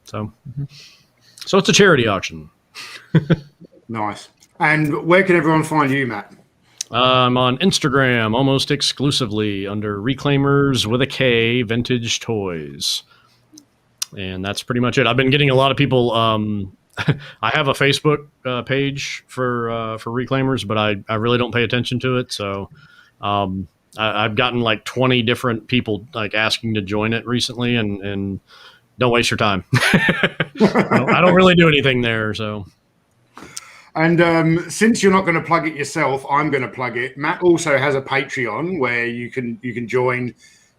so it's a charity auction. Nice. And where can everyone find you, Matt? I'm on Instagram almost exclusively under Reklaimers with a K Vintage Toys, and that's pretty much it. I've been getting a lot of people. I have a Facebook page for Reklaimers, but I really don't pay attention to it. So I've gotten like 20 different people like asking to join it recently, and don't waste your time. I don't really do anything there. So. And since you're not going to plug it yourself, I'm going to plug it. Matt also has a Patreon where you can join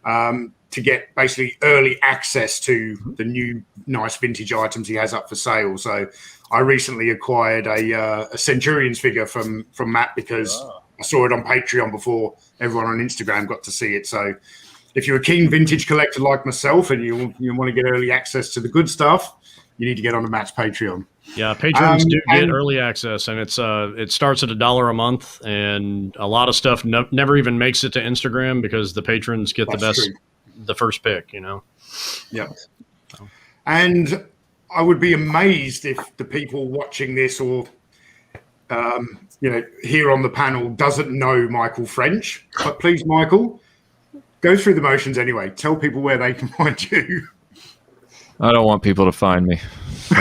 to get basically early access to the new nice vintage items he has up for sale. So I recently acquired a Centurions figure from Matt because I saw it on Patreon before everyone on Instagram got to see it. So if you're a keen vintage collector like myself and you want to get early access to the good stuff, you need to get on to Matt's Patreon. Yeah, patrons do get early access, and it starts at $1 a month, and a lot of stuff never even makes it to Instagram because the patrons get the first pick, Yeah. And I would be amazed if the people watching this or here on the panel doesn't know Michael French. But please, Michael, go through the motions anyway. Tell people where they can find you. I don't want people to find me. No,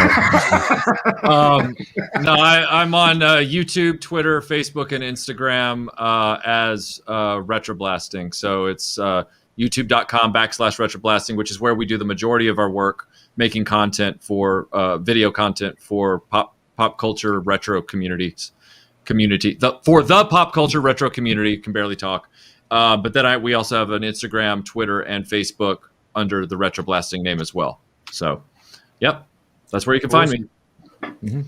I'm on YouTube, Twitter, Facebook, and Instagram as Retroblasting. So it's youtube.com/Retroblasting, which is where we do the majority of our work, making content for video content for pop culture retro community. For the pop culture retro community, can barely talk. But then we also have an Instagram, Twitter, and Facebook under the Retroblasting name as well. So, yep, that's where you can find me. Mm-hmm.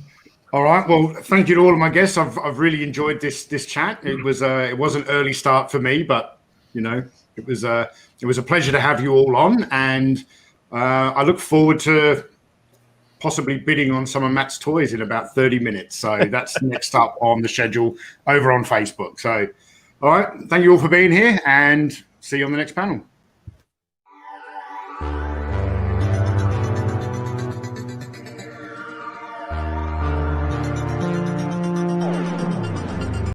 All right. Well, thank you to all of my guests. I've really enjoyed this chat. It was an early start for me, but it was a pleasure to have you all on, and I look forward to possibly bidding on some of Matt's toys in about 30 minutes. So that's next up on the schedule over on Facebook. So, all right. Thank you all for being here, and see you on the next panel.